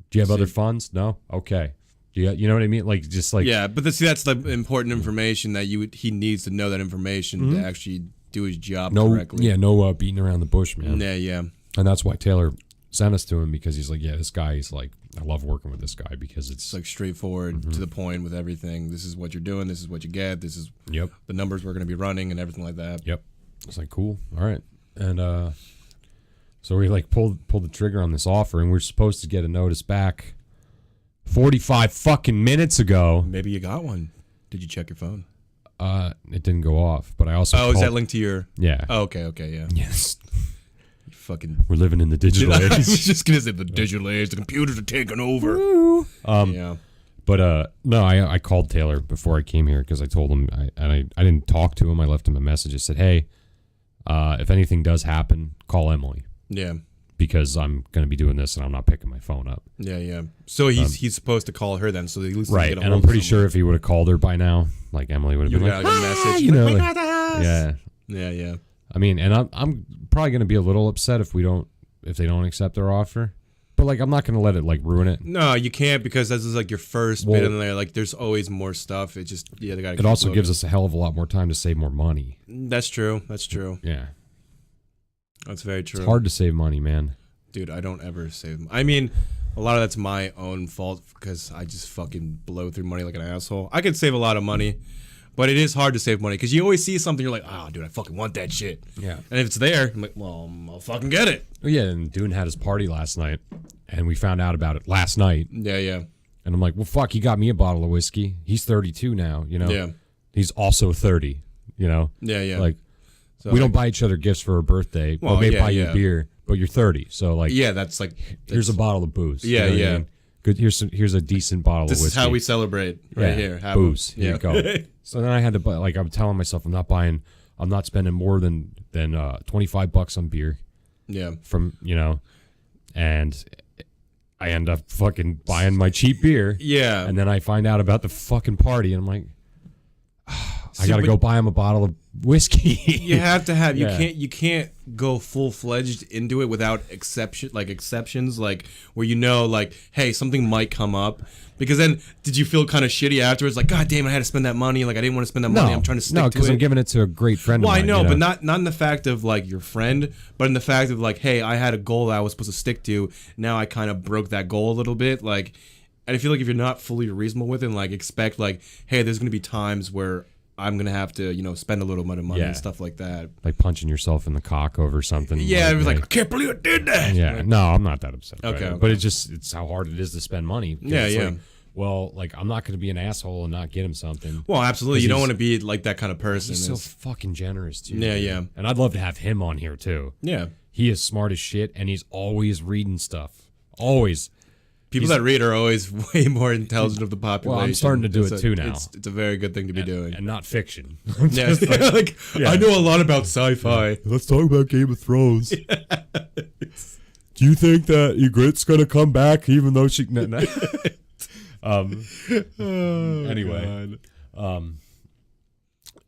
do you have other funds? No. Okay. You know what I mean? Like just like yeah, but that's the important information that he needs to know that information to actually do his job correctly. Yeah, no beating around the bush, man. Yeah, yeah. And that's why Taylor sent us to him, because he's like, yeah, this guy is like, I love working with this guy because it's It's like straightforward to the point with everything. This is what you're doing. This is what you get. This is yep. the numbers we're going to be running and everything like that. Yep. It's like cool. All right. And so we like pulled the trigger on this offer, and we're supposed to get a notice back 45 fucking minutes ago. Maybe you got one. Did you check your phone? It didn't go off, but I also is that linked to your? Yeah. Oh, okay, yeah. Yes. You fucking. We're living in the digital I age. was just gonna say the digital age. The computers are taking over. Yeah. But no, I called Taylor before I came here because I told him I didn't talk to him. I left him a message. I said, hey, if anything does happen, call Emily. Yeah. Because I'm going to be doing this and I'm not picking my phone up. Yeah, yeah. So he's supposed to call her then, so at least right. And I'm pretty sure if he would have called her by now, like Emily would have been like, a message. you know, like, like, yeah, yeah, yeah. I mean, and I'm probably going to be a little upset if they don't accept our offer, but like I'm not going to let it like ruin it. No, you can't, because this is like your first bit in there. Like there's always more stuff. It just they got. It also gives us a hell of a lot more time to save more money. That's true. That's true. Yeah. That's very true. It's hard to save money, man. Dude, I don't ever save. I mean, a lot of that's my own fault because I just fucking blow through money like an asshole. I could save a lot of money, but it is hard to save money because you always see something, you're like, oh, dude, I fucking want that shit. Yeah. And if it's there, I'm like, well, I'll fucking get it. Oh, yeah, and Dune had his party last night, and we found out about it last night. Yeah, yeah. And I'm like, well, fuck, he got me a bottle of whiskey. He's 32 now, you know? Yeah. He's also 30, you know? Yeah, yeah. Like, so we don't buy each other gifts for a birthday. Well, we may yeah, buy you yeah. a beer, but you're 30. So, like, yeah, that's like... here's a bottle of booze. Yeah, you know what I yeah. mean? Good. Here's a decent bottle of whiskey. This is how we celebrate right here. Have booze. them. Here you go. So then I had to buy, like, I'm telling myself I'm not spending more than $25 on beer. Yeah. From, you know, and I end up fucking buying my cheap beer. Yeah. And then I find out about the fucking party, and I'm like, I gotta go buy him a bottle of whiskey. You have to have. Yeah. You can't go full fledged into it without exceptions, like where you know, like, hey, something might come up. Because then, did you feel kind of shitty afterwards? Like, God damn, I had to spend that money. Like, I didn't want to spend that money. I'm trying to stick to it. No, because I'm giving it to a great friend of mine. Well, I know, you but not in the fact of like your friend, but in the fact of like, hey, I had a goal that I was supposed to stick to. Now I kind of broke that goal a little bit. Like, and I feel like if you're not fully reasonable with it, and like expect like, hey, there's gonna be times where I'm gonna have to, you know, spend a little bit of money and stuff like that. Like punching yourself in the cock over something. Yeah, it was like, I can't believe I did that. Yeah, like, no, I'm not that upset. Okay, but it's how hard it is to spend money. Yeah, it's yeah. Like, well, like I'm not gonna be an asshole and not get him something. Well, absolutely, you don't want to be like that kind of person. He's so fucking generous too. Yeah, dude. yeah. And I'd love to have him on here too. Yeah, he is smart as shit, and he's always reading stuff. Always. People that read are always way more intelligent of the population. Well, I'm starting to do it too now. It's a very good thing to be doing. And not fiction. Yeah, I know a lot about sci-fi. Let's talk about Game of Thrones. Do you think that Ygritte's gonna come back even though she... No. Anyway.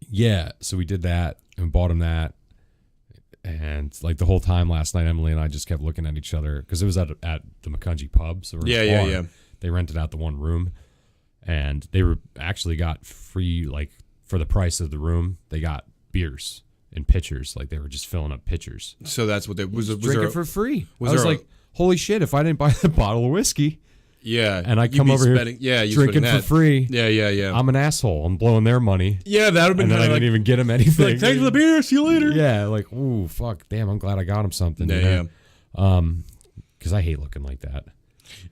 Yeah, so we did that and bought him that. And like the whole time last night, Emily and I just kept looking at each other because it was at the McCungie pub. So yeah. They rented out the one room, and they were actually got free, like for the price of the room, they got beers in pitchers. Like they were just filling up pitchers. So that's what they was drinking for free. I Was was there like, holy shit! If I didn't buy the bottle of whiskey, Yeah. And I You'd come be over spending, here you drinking spending for that. free. Yeah. I'm an asshole. I'm blowing their money. Yeah, that would have been And then I kind of didn't like, even get him anything. like, thanks for the beer. See you later. Yeah, like, ooh, fuck. Damn, I'm glad I got him something. Yeah, Because I hate looking like that.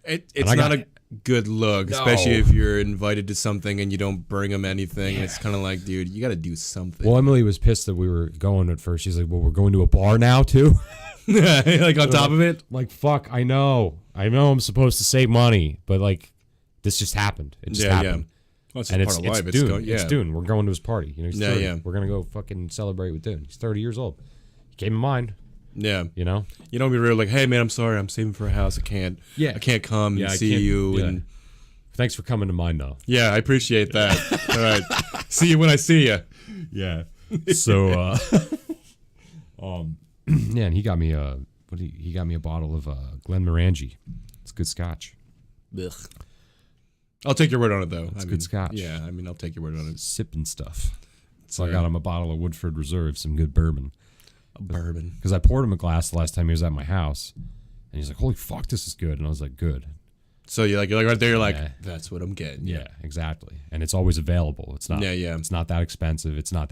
It's not a good look, especially if you're invited to something and you don't bring them anything. It's kind of like, dude, you got to do something. Well, Emily was pissed that we were going at first. She's like, well, we're going to a bar now, too? Like on top of it? Like, fuck, I know I'm supposed to save money, but like, this just happened. It just happened. Well, it's And part of life. it's Dune. Yeah. It's Dune. We're going to his party. You know, he's 30. Yeah. We're going to go fucking celebrate with Dune. He's 30 years old. He came in mind. Yeah. You know? You don't be real like, hey, man, I'm sorry. I'm saving for a house. I can't come and see you. Yeah. And Thanks for coming to mine, though. yeah, I appreciate that. All right. See you when I see you. Yeah. So, yeah, and he got me he got me a bottle of Glenmorangie. It's good scotch. Ugh. I'll take your word on it, though. It's good scotch. Yeah, I mean, I'll take your word on it. Sipping stuff. So I got him a bottle of Woodford Reserve, some good bourbon. A bourbon. Because I poured him a glass the last time he was at my house, and he's like, "Holy fuck, this is good!" And I was like, "Good." So you're like right there. You're like, that's what I'm getting. Yeah, exactly. And it's always available. It's not. Yeah. It's not that expensive. It's not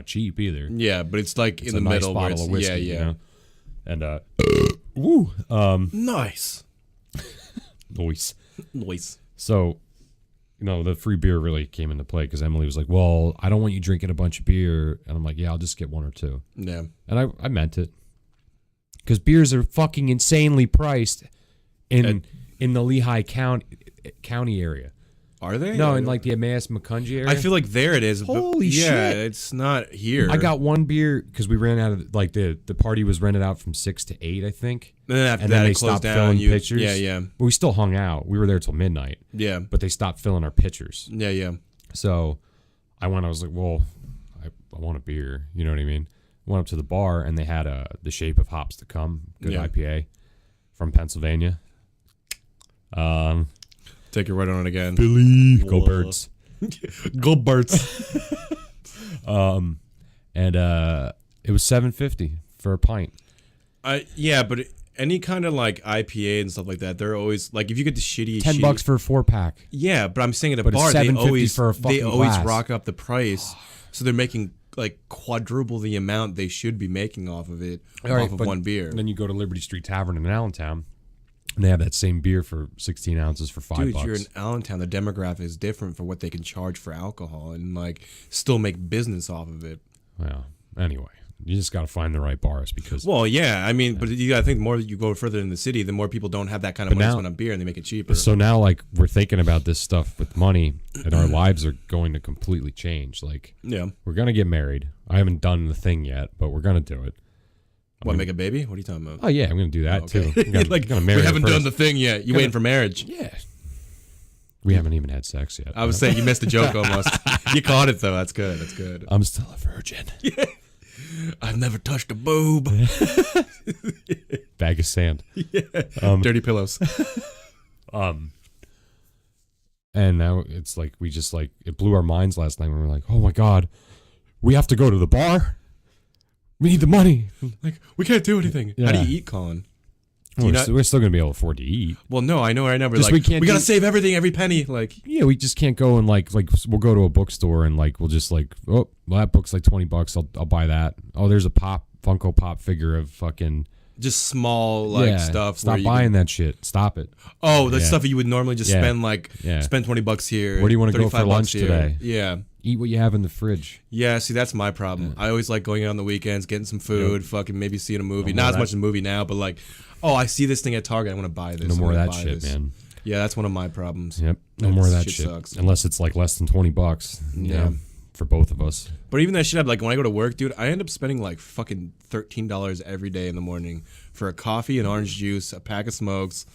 cheap either. Yeah, but it's like It's in the a middle nice where bottle it's of whiskey. yeah. You know? And woo, Nice. noise. So, the free beer really came into play because Emily was like, "Well, I don't want you drinking a bunch of beer," and I'm like, "Yeah, I'll just get one or two." Yeah. And I meant it because beers are fucking insanely priced in the Lehigh County area. Are they? No, in like the Emmaus Macungie area. I feel like there it is. Holy shit. Yeah, it's not here. I got one beer because we ran out of like the party was rented out from 6 to 8, I think. And then after And that, then they it closed stopped down. filling pictures. Yeah. But we still hung out. We were there till midnight. Yeah. But they stopped filling our pitchers. Yeah. So I was like, well, I want a beer. You know what I mean? Went up to the bar and they had The Shape of Hops to Come, good IPA from Pennsylvania. Take your word on it again. Believe. Go Birds. Go Birds. And it was $7.50 for a pint. Yeah, but any kind of like IPA and stuff like that, they're always like if you get the shitty $10 for a 4-pack. Yeah, but I'm saying at a But it's bar $7.50 for a fucking they always glass. rock up the price, so they're making like quadruple the amount they should be making off of it off of one beer. And then you go to Liberty Street Tavern in Allentown, and they have that same beer for 16 ounces for $5. Dude, you're in Allentown. The demographic is different for what they can charge for alcohol and like still make business off of it. Well, anyway, you just got to find the right bars because. Well, yeah, I mean, but you got to think the more you go further in the city, the more people don't have that kind of money to spend on beer, and they make it cheaper. So now, like, we're thinking about this stuff with money, and our lives are going to completely change. Like, we're gonna get married. I haven't done the thing yet, but we're gonna do it. Make a baby? What are you talking about? Oh yeah, I'm gonna do that too. Like, we haven't done the thing yet. You waiting for marriage? Yeah. We haven't even had sex yet. I was saying you missed the joke almost. You caught it though. That's good. That's good. I'm still a virgin. Yeah. I've never touched a boob. Bag of sand. Yeah. Dirty pillows. And now it's like it blew our minds last night when we were like, oh my God, we have to go to the bar? We need the money. Like, we can't do anything. Yeah. How do you eat, Colin? We're still going to be able to afford to eat. Well, no, I know right now. But Just like, we got to save everything, every penny. Like, yeah, we just can't go and like we'll go to a bookstore and like we'll just like, oh, well, that book's like $20. I'll buy that. Oh, there's a Funko Pop figure of fucking. Just small stuff. Stop buying that shit. Stop it. Oh, the stuff you would normally just spend spend $20 here. Where do you want to go for lunch today? Yeah. Eat what you have in the fridge. Yeah, see, that's my problem. I always like going out on the weekends, getting some food, fucking maybe seeing a movie. Not as much as a movie now, but like, oh, I see this thing at Target. I want to buy this. No more of that shit, man. Yeah, that's one of my problems. Yep. No more of that shit. Sucks. Unless it's like less than $20. Yeah. For both of us. But even that shit, like when I go to work, dude, I end up spending like fucking $13 every day in the morning for a coffee, an orange juice, a pack of smokes,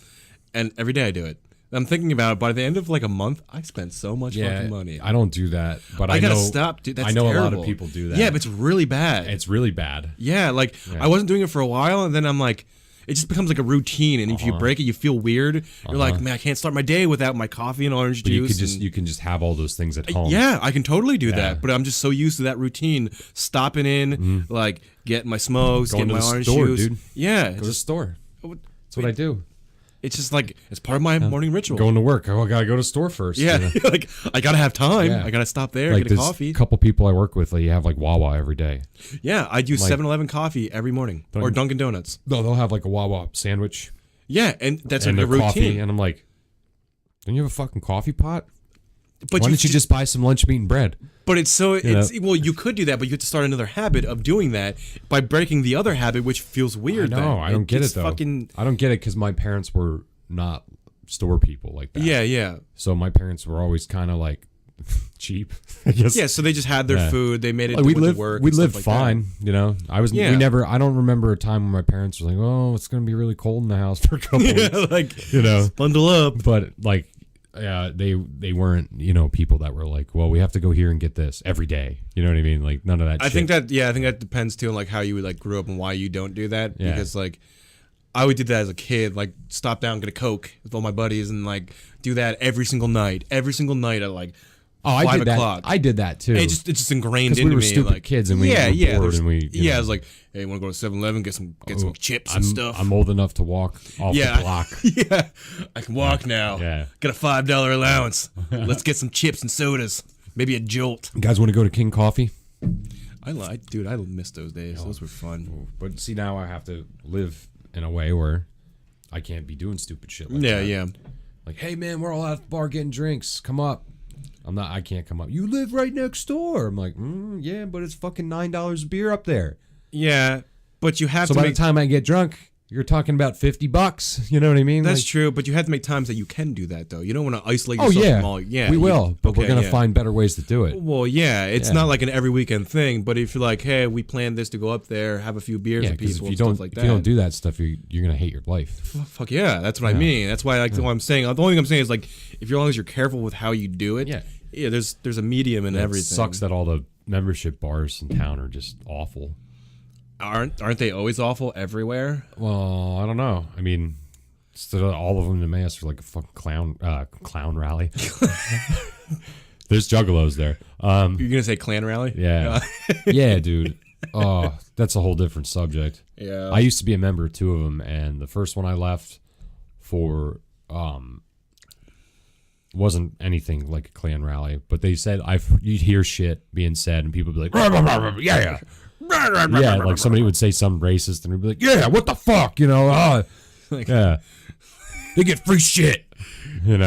and every day I do it. I'm thinking about it. By the end of like a month, I spent so much fucking money. I don't do that, but I gotta know, stop, dude. That's I know terrible. a lot of people do that. Yeah, but it's really bad. It's really bad. Yeah, like I wasn't doing it for a while, and then I'm like, it just becomes like a routine. And if you break it, you feel weird. You're like, man, I can't start my day without my coffee and orange juice. You can just have all those things at home. Yeah, I can totally do that. But I'm just so used to that routine, stopping in, like getting my smokes, getting my orange juice. Dude. Yeah, Go to the store. That's what I do. It's just like it's part of my morning ritual. Going to work. Oh, I gotta go to the store first. Yeah, you know? like I gotta have time. Yeah. I gotta stop there, Like get a coffee. A couple people I work with, like, you have like Wawa every day. Yeah, I do Like- 7-Eleven coffee every morning or Dunkin' Donuts. No, they'll have like a Wawa sandwich Yeah, and that's and like a their coffee, routine. and I'm like, don't you have a fucking coffee pot? But Why don't you just buy some lunch meat and bread? But it's so know? well, you could do that, but you have to start another habit of doing that by breaking the other habit, which feels weird. I know. I don't get It's it though. Fucking I don't get it because my parents were not store people like that. yeah. So my parents were always kind of like cheap. I guess. Yeah, so they just had their Yeah. food. They made it. Like, We we lived. work. We and stuff lived like fine. You know. Yeah. We never. I don't remember a time when my parents were like, "Oh, it's gonna be really cold in the house for a couple That. weeks." Yeah, like You know. bundle up. But like, yeah, they weren't, people that were like, well, we have to go here and get this every day. You know what I mean? Like none of that. I shit. think that depends too on like how you like grew up and why you don't do that. Yeah. Because like I would do that as a kid, like stop down, get a Coke with all my buddies, and like do that every single night at like 5 I did o'clock. that. I did that too. It's just ingrained because into we were me. stupid like, kids and we were bored and we I was like, hey, want to go to 7-Eleven, get some chips and stuff. I'm old enough to walk off the block. Yeah, I can walk now. Yeah. Got a $5 allowance. Let's get some chips and sodas. Maybe a Jolt. You guys want to go to King Coffee? I miss those days. Those were fun. But see, now I have to live in a way where I can't be doing stupid shit like that. Yeah. Like, hey man, we're all at the bar getting drinks. Come up. I can't come up. You live right next door. I'm like, yeah, but it's fucking $9 a beer up there. Yeah, but you have So to by make the time I get drunk, you're talking about $50. You know what I mean? That's Like, true, but you have to make times that you can do that, though. You don't want to isolate Oh yourself yeah, from all. Yeah, we will, but we're okay, gonna yeah. find better ways to do it. Well, yeah, it's Yeah. not like an every weekend thing. But if you're like, hey, we planned this to go up there, have a few beers Yeah, with because people, if you and don't, stuff like if that. you don't do that stuff, you're gonna hate your life. Fuck yeah, that's what I mean. That's why, like, what I'm saying. The only thing I'm saying is like, if as long as you're careful with how you do it, Yeah. there's a medium in everything. It sucks that all the membership bars in town are just awful. Aren't they always awful everywhere? Well, I don't know. I mean, all of them in Mass are like a fucking clown rally. There's juggalos there. You're gonna say Klan Rally? Yeah, yeah, dude. Oh, that's a whole different subject. Yeah. I used to be a member of two of them, and the first one I left for wasn't anything like a Klan rally, but they said you'd hear shit being said, and people would be like, "Rah, rah, rah, rah, yeah, yeah, like somebody would say something racist, and we'd be like, yeah, what the fuck, yeah, they get free shit,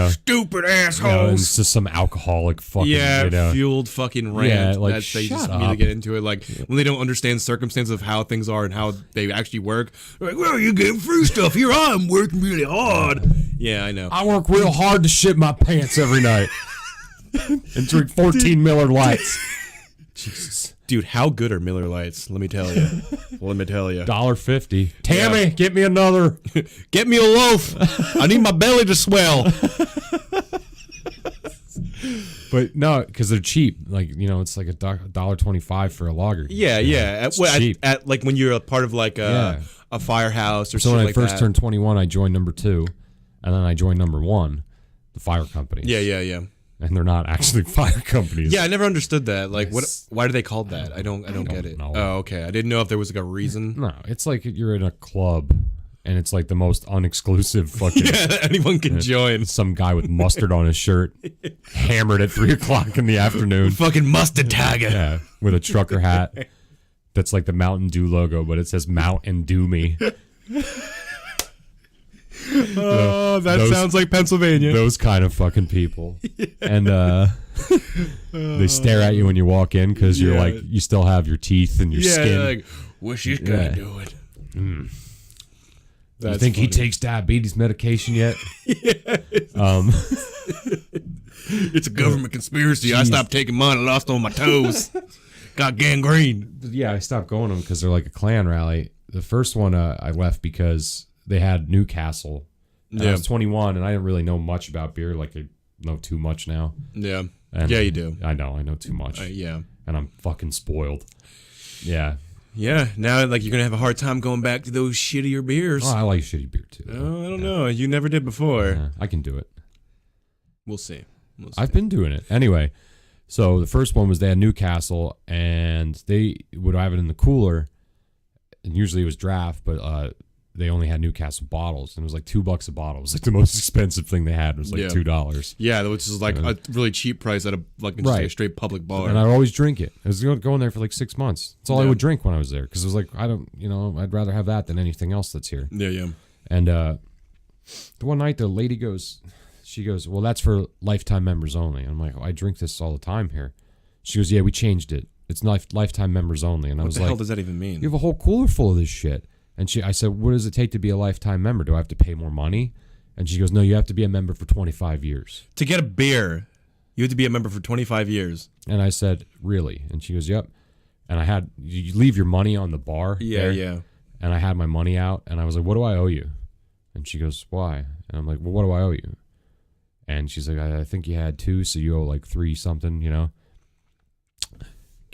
Stupid assholes. and it's just some alcoholic fucking, fueled fucking rant. Yeah, like, that they just shut immediately up. get into it. Like when they don't understand circumstances of how things are and how they actually work. They're like, well, you get free stuff. Here I'm working really hard. Yeah, I know. I work real hard to shit my pants every night and drink 14 Miller Lights. Jesus. Dude, how good are Miller Lights? Let me tell you. $1.50. Tammy, get me another. Get me a loaf. I need my belly to swell. But no, because they're cheap. Like, it's like $1.25 for a lager. Yeah. It's cheap. At like when you're a part of like a firehouse or So shit when I like first that. turned 21, I joined number 2, and then I joined number 1, the fire companies. Yeah. And they're not actually fire companies. Yeah, I never understood that. Like, why do they call that? I don't get it. know. Oh, okay. I didn't know if there was like a reason. No, it's like you're in a club, and it's like the most unexclusive fucking. Yeah, anyone can join. Some guy with mustard on his shirt, hammered at 3:00 in the afternoon. Fucking mustard tiger. Yeah, with a trucker hat. That's like the Mountain Dew logo, but it says Mount and Dew Me. Oh, that sounds like Pennsylvania. Those kind of fucking people. Yeah. And they stare at you when you walk in because you're like, you still have your teeth and your skin. Like, what's this guy doing? You think he takes diabetes medication yet? It's a government conspiracy. I stopped taking mine. I lost all my toes. Got gangrene. Yeah, I stopped going to them because they're like a Klan rally. The first one I left because they had Newcastle. And I was 21 and I didn't really know much about beer. Like I know too much now. Yeah. And yeah, you do. I know too much. Yeah. And I'm fucking spoiled. Yeah. Yeah. Now, like, you're going to have a hard time going back to those shittier beers. Oh, I like shitty beer too. Oh, I don't know. You never did before. Yeah, I can do it. We'll see. I've been doing it. Anyway, so the first one was they had Newcastle and they would have it in the cooler. And usually it was draft, but they only had Newcastle bottles, and it was like $2 a bottle. It was like the most expensive thing they had. It was like $2. Yeah, which is like a really cheap price at a like just like a straight public bar. And I'd always drink it. I was going there for like 6 months. That's all I would drink when I was there, because it was like, I don't, I'd rather have that than anything else that's here. Yeah. And the one night the lady she goes, well, that's for lifetime members only. And I'm like, I drink this all the time here. She goes, yeah, we changed it. It's lifetime members only. And I was like, what the hell does that even mean? You have a whole cooler full of this shit. And I said, what does it take to be a lifetime member? Do I have to pay more money? And she goes, no, you have to be a member for 25 years. To get a beer, you have to be a member for 25 years. And I said, really? And she goes, yep. And you leave your money on the bar. Yeah. And I had my money out, and I was like, what do I owe you? And she goes, why? And I'm like, well, what do I owe you? And she's like, I think you had 2, so you owe like 3 something,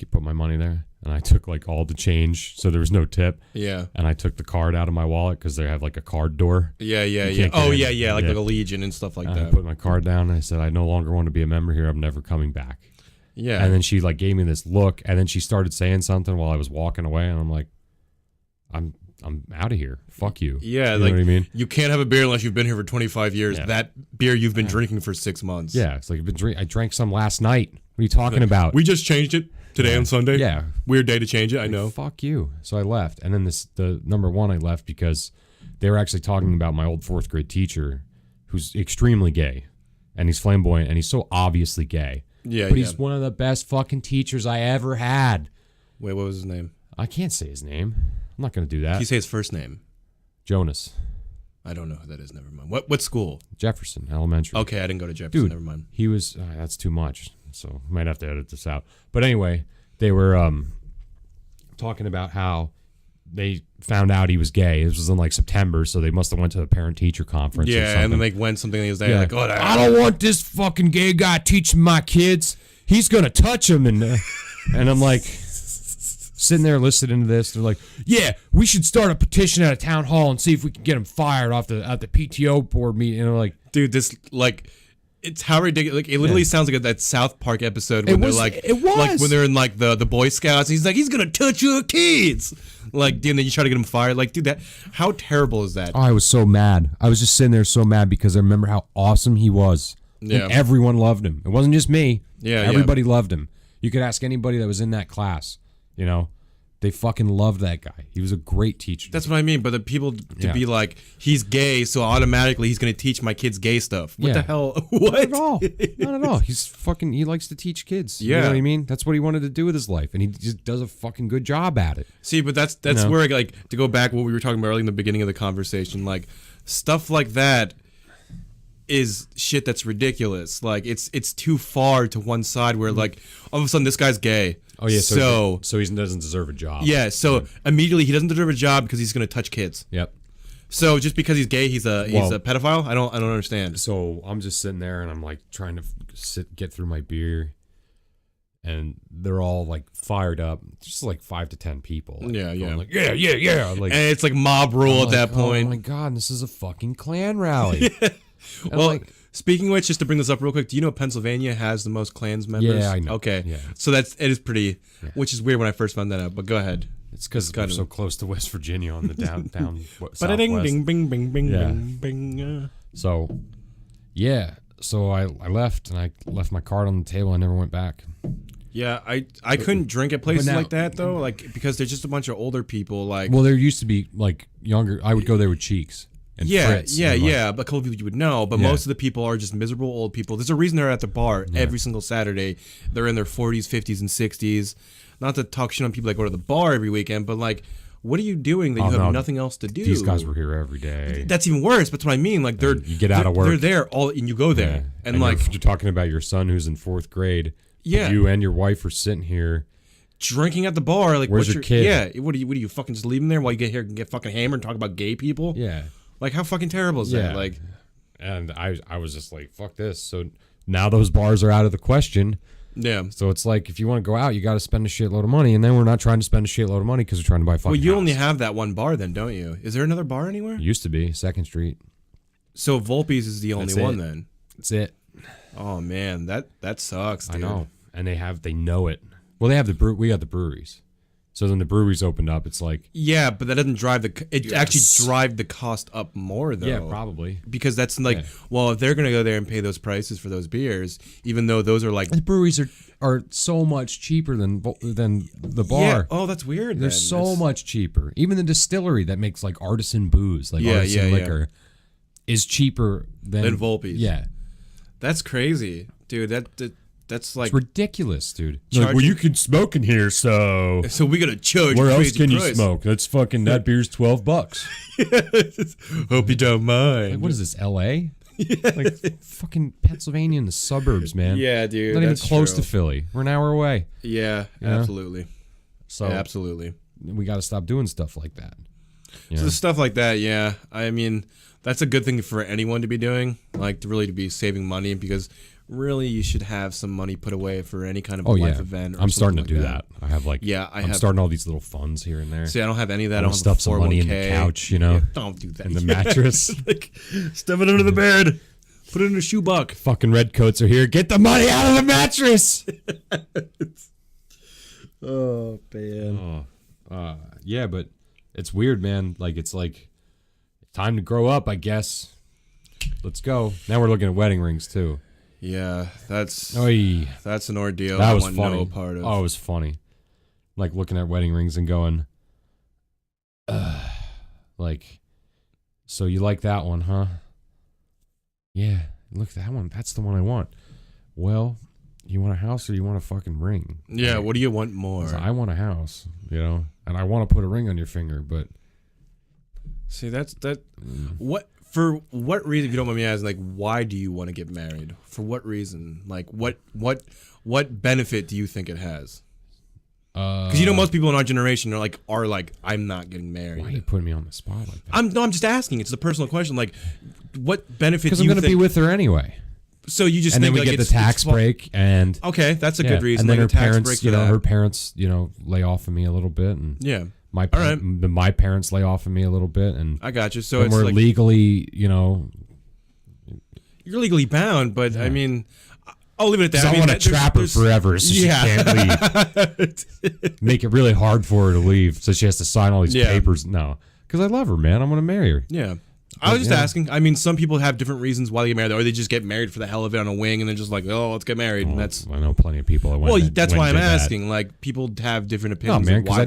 Put my money there. And I took like all the change, so there was no tip. Yeah. And I took the card out of my wallet because they have like a card door. Yeah. Oh, yeah. Like a Legion and stuff like that. I put my card down and I said, I no longer want to be a member here. I'm never coming back. Yeah. And then she like gave me this look, and then she started saying something while I was walking away, and I'm like, I'm out of here. Fuck you. Yeah. You know what I mean? You can't have a beer unless you've been here for 25 years. Yeah. That beer you've been drinking for 6 months. Yeah. It's like I drank some last night. What are you talking about? We just changed it today on Sunday. Yeah. Weird day to change it. I know. Fuck you. So I left. And then the number one, I left because they were actually talking about my old 4th grade teacher, who's extremely gay, and he's flamboyant, and he's so obviously gay. Yeah. But he's one of the best fucking teachers I ever had. Wait, what was his name? I can't say his name. I'm not going to do that. Can you say his first name? Jonas. I don't know who that is. Never mind. What school? Jefferson Elementary. Okay, I didn't go to Jefferson. Dude, never mind. He was. That's too much. So I might have to edit this out. But anyway, they were talking about how they found out he was gay. This was in like September, so they must have went to a parent-teacher conference. Yeah, or something. and then like went something. And he was there, like, oh, I don't want this fucking gay guy teaching my kids. He's gonna touch them, and I'm like. Sitting there listening to this, they're like, "Yeah, we should start a petition at a town hall and see if we can get him fired off at the PTO board meeting." And I'm like, "Dude, this like, it's how ridiculous! Like, it literally sounds like that South Park episode when they're like, like when they're in like the Boy Scouts. He's like, he's gonna touch your kids, like, and then you try to get him fired. Like, dude, how terrible is that? Oh, I was so mad. I was just sitting there so mad because I remember how awesome he was. Yeah, and everyone loved him. It wasn't just me. Yeah, everybody loved him. You could ask anybody that was in that class. They fucking loved that guy. He was a great teacher. That's what I mean. But the people to be like, he's gay, so automatically he's going to teach my kids gay stuff. What the hell? What? Not at all. Not at all. He likes to teach kids. Yeah. You know what I mean? That's what he wanted to do with his life, and he just does a fucking good job at it. See, but that's where, like, to go back what we were talking about earlier in the beginning of the conversation, like, stuff like that is shit that's ridiculous. Like, it's too far to one side where, like, all of a sudden this guy's gay. Oh yeah, so he doesn't deserve a job. Yeah, so immediately he doesn't deserve a job because he's going to touch kids. Yep. So just because he's gay, he's a pedophile? I don't understand. So I'm just sitting there and I'm like trying to get through my beer, and they're all like fired up, just like 5 to 10 people. Like, yeah. I'm like yeah. Like, and it's like mob rule at that point. Oh my god, this is a fucking Klan rally. Well, speaking of which, just to bring this up real quick, do you know Pennsylvania has the most Klans members? Yeah, I know. Okay, yeah. So it is pretty, which is weird when I first found that out. But go ahead. It's because we're so close to West Virginia on the down southwest. Bing, bing, bing, bing, bing, bing. So, yeah. So I left, and I left my card on the table. I never went back. Yeah, I couldn't drink at places like that though, like because there's just a bunch of older people. Like, well, there used to be like younger. I would go there with Cheeks. And Fritz, but a couple of people you would know, but most of the people are just miserable old people. There's a reason they're at the bar every single Saturday. They're in their 40s, 50s, and 60s. Not to talk shit on people that go to the bar every weekend, but like, what are you doing that you have nothing else to do? These guys were here every day. That's even worse. That's what I mean. Like, you get out of work, they're there all, and you go there, and like you're talking about your son who's in 4th grade. Yeah, you and your wife are sitting here. Drinking at the bar. Like, where's your kid? Yeah, what do you fucking just leave him there while you get here and get fucking hammered and talk about gay people? Yeah. Like, how fucking terrible is that? Like, and I was just like, fuck this. So now those bars are out of the question. Yeah. So it's like, if you want to go out, you got to spend a shitload of money, and then we're not trying to spend a shitload of money because we're trying to buy fucking. Well, you house. only have that one bar, then, don't you? Is there another bar anywhere? It used to be 2nd Street. So Volpe's is the only one then. That's it. Oh man, that sucks, dude. I know, and they know it. Well, they have we got the breweries. So then the breweries opened up. It's like, yeah, but that doesn't drive actually drive the cost up more though. yeah, probably. Because that's like, well, if they're gonna go there and pay those prices for those beers, even though those are like The breweries are so much cheaper than the bar. Yeah. Oh, that's weird. They're so much cheaper. Even the distillery that makes like artisan booze, like artisan liquor, is cheaper than Volpe's. Yeah, that's crazy, dude. That's like it's ridiculous, dude. Like, well, you can smoke in here, so we gotta charge. Where else crazy can price. you smoke? That's fucking that beer's $12. Hope you don't mind. Like, what is this, L.A.? Like fucking Pennsylvania in the suburbs, man. Yeah, dude. Not even close to Philly. We're an hour away. Yeah, absolutely. So absolutely, we got to stop doing stuff like that. So stuff like that, yeah. I mean, that's a good thing for anyone to be doing, like to be saving money, because really you should have some money put away for any kind of life event. Or I'm starting to like do that. I have like I'm starting all these little funds here and there. See, I don't have any of that. I don't stuff some money in the couch, you know. Yeah, don't do that. In the mattress. Like, stuff it under the bed. Put it in a shoebox. Fucking redcoats are here. Get the money out of the mattress. Oh man. Yeah, but it's weird, man. Like it's like time to grow up, I guess. Let's go. Now we're looking at wedding rings too. Yeah, that's an ordeal. That was I want funny. no part of. Oh, it was funny. Like looking at wedding rings and going, like, so you like that one, huh? Yeah, look at that one. That's the one I want. Well, you want a house or you want a fucking ring? Yeah, what do you want more? I want a house, you know, and I want to put a ring on your finger, but see, what for what reason, if you don't mind me asking, like, why do you want to get married? For what reason? Like, what benefit do you think it has? Because most people in our generation are like, I'm not getting married. Why are you putting me on the spot like that? I'm just asking. It's a personal question. Like, what benefit? Because I'm going to be with her anyway. So you just and think then we like get the tax break and okay, that's a good reason. And then like her tax parents, break her parents, lay off of me a little bit, and my parents lay off of me a little bit, and I got you. So it's we're like, legally, you're legally bound, but I mean, I'll leave it at that. I want to trap her forever, so she can't leave. Make it really hard for her to leave, so she has to sign all these papers. No, because I love her, man. I'm going to marry her. Yeah. I was just asking. I mean, some people have different reasons why they get married, or they just get married for the hell of it on a wing, and then just like, oh, let's get married. And that's I know plenty of people. That's why I'm asking. Like, people have different opinions. No, man, because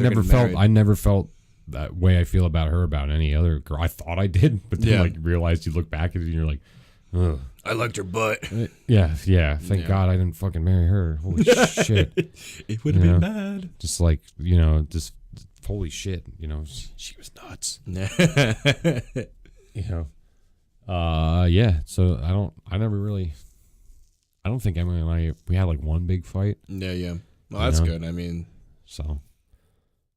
I never felt that way I feel about her about any other girl. I thought I did, but then realized you look back at it and you're like, ugh. I liked her butt. Yeah. Thank God I didn't fucking marry her. Holy shit. It would have been bad. Just like, just holy shit. She was nuts. So I don't think Emily and we had like one big fight. Yeah. Well, that's good. I mean,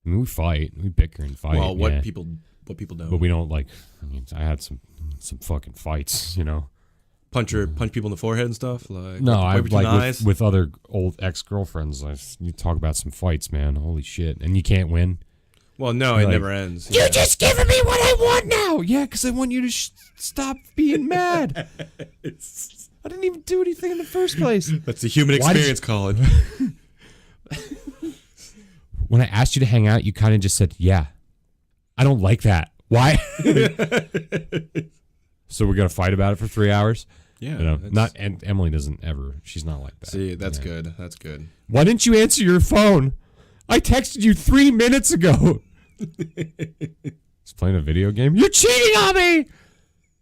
we fight, we bicker and fight. Well, what people don't. But we don't like. I mean, I had some fucking fights. Punch people in the forehead and stuff. Like no, I like with other old ex-girlfriends. You talk about some fights, man. Holy shit, and you can't win. Well, no, it never ends. You're just giving me what I want now. Yeah, because I want you to stop being mad. I didn't even do anything in the first place. That's a human experience, Colin. When I asked you to hang out, you kind of just said, yeah. I don't like that. Why? So we're going to fight about it for 3 hours? Yeah. And Emily doesn't ever. She's not like that. See, that's good. That's good. Why didn't you answer your phone? I texted you 3 minutes ago. He's playing a video game. You're cheating on me.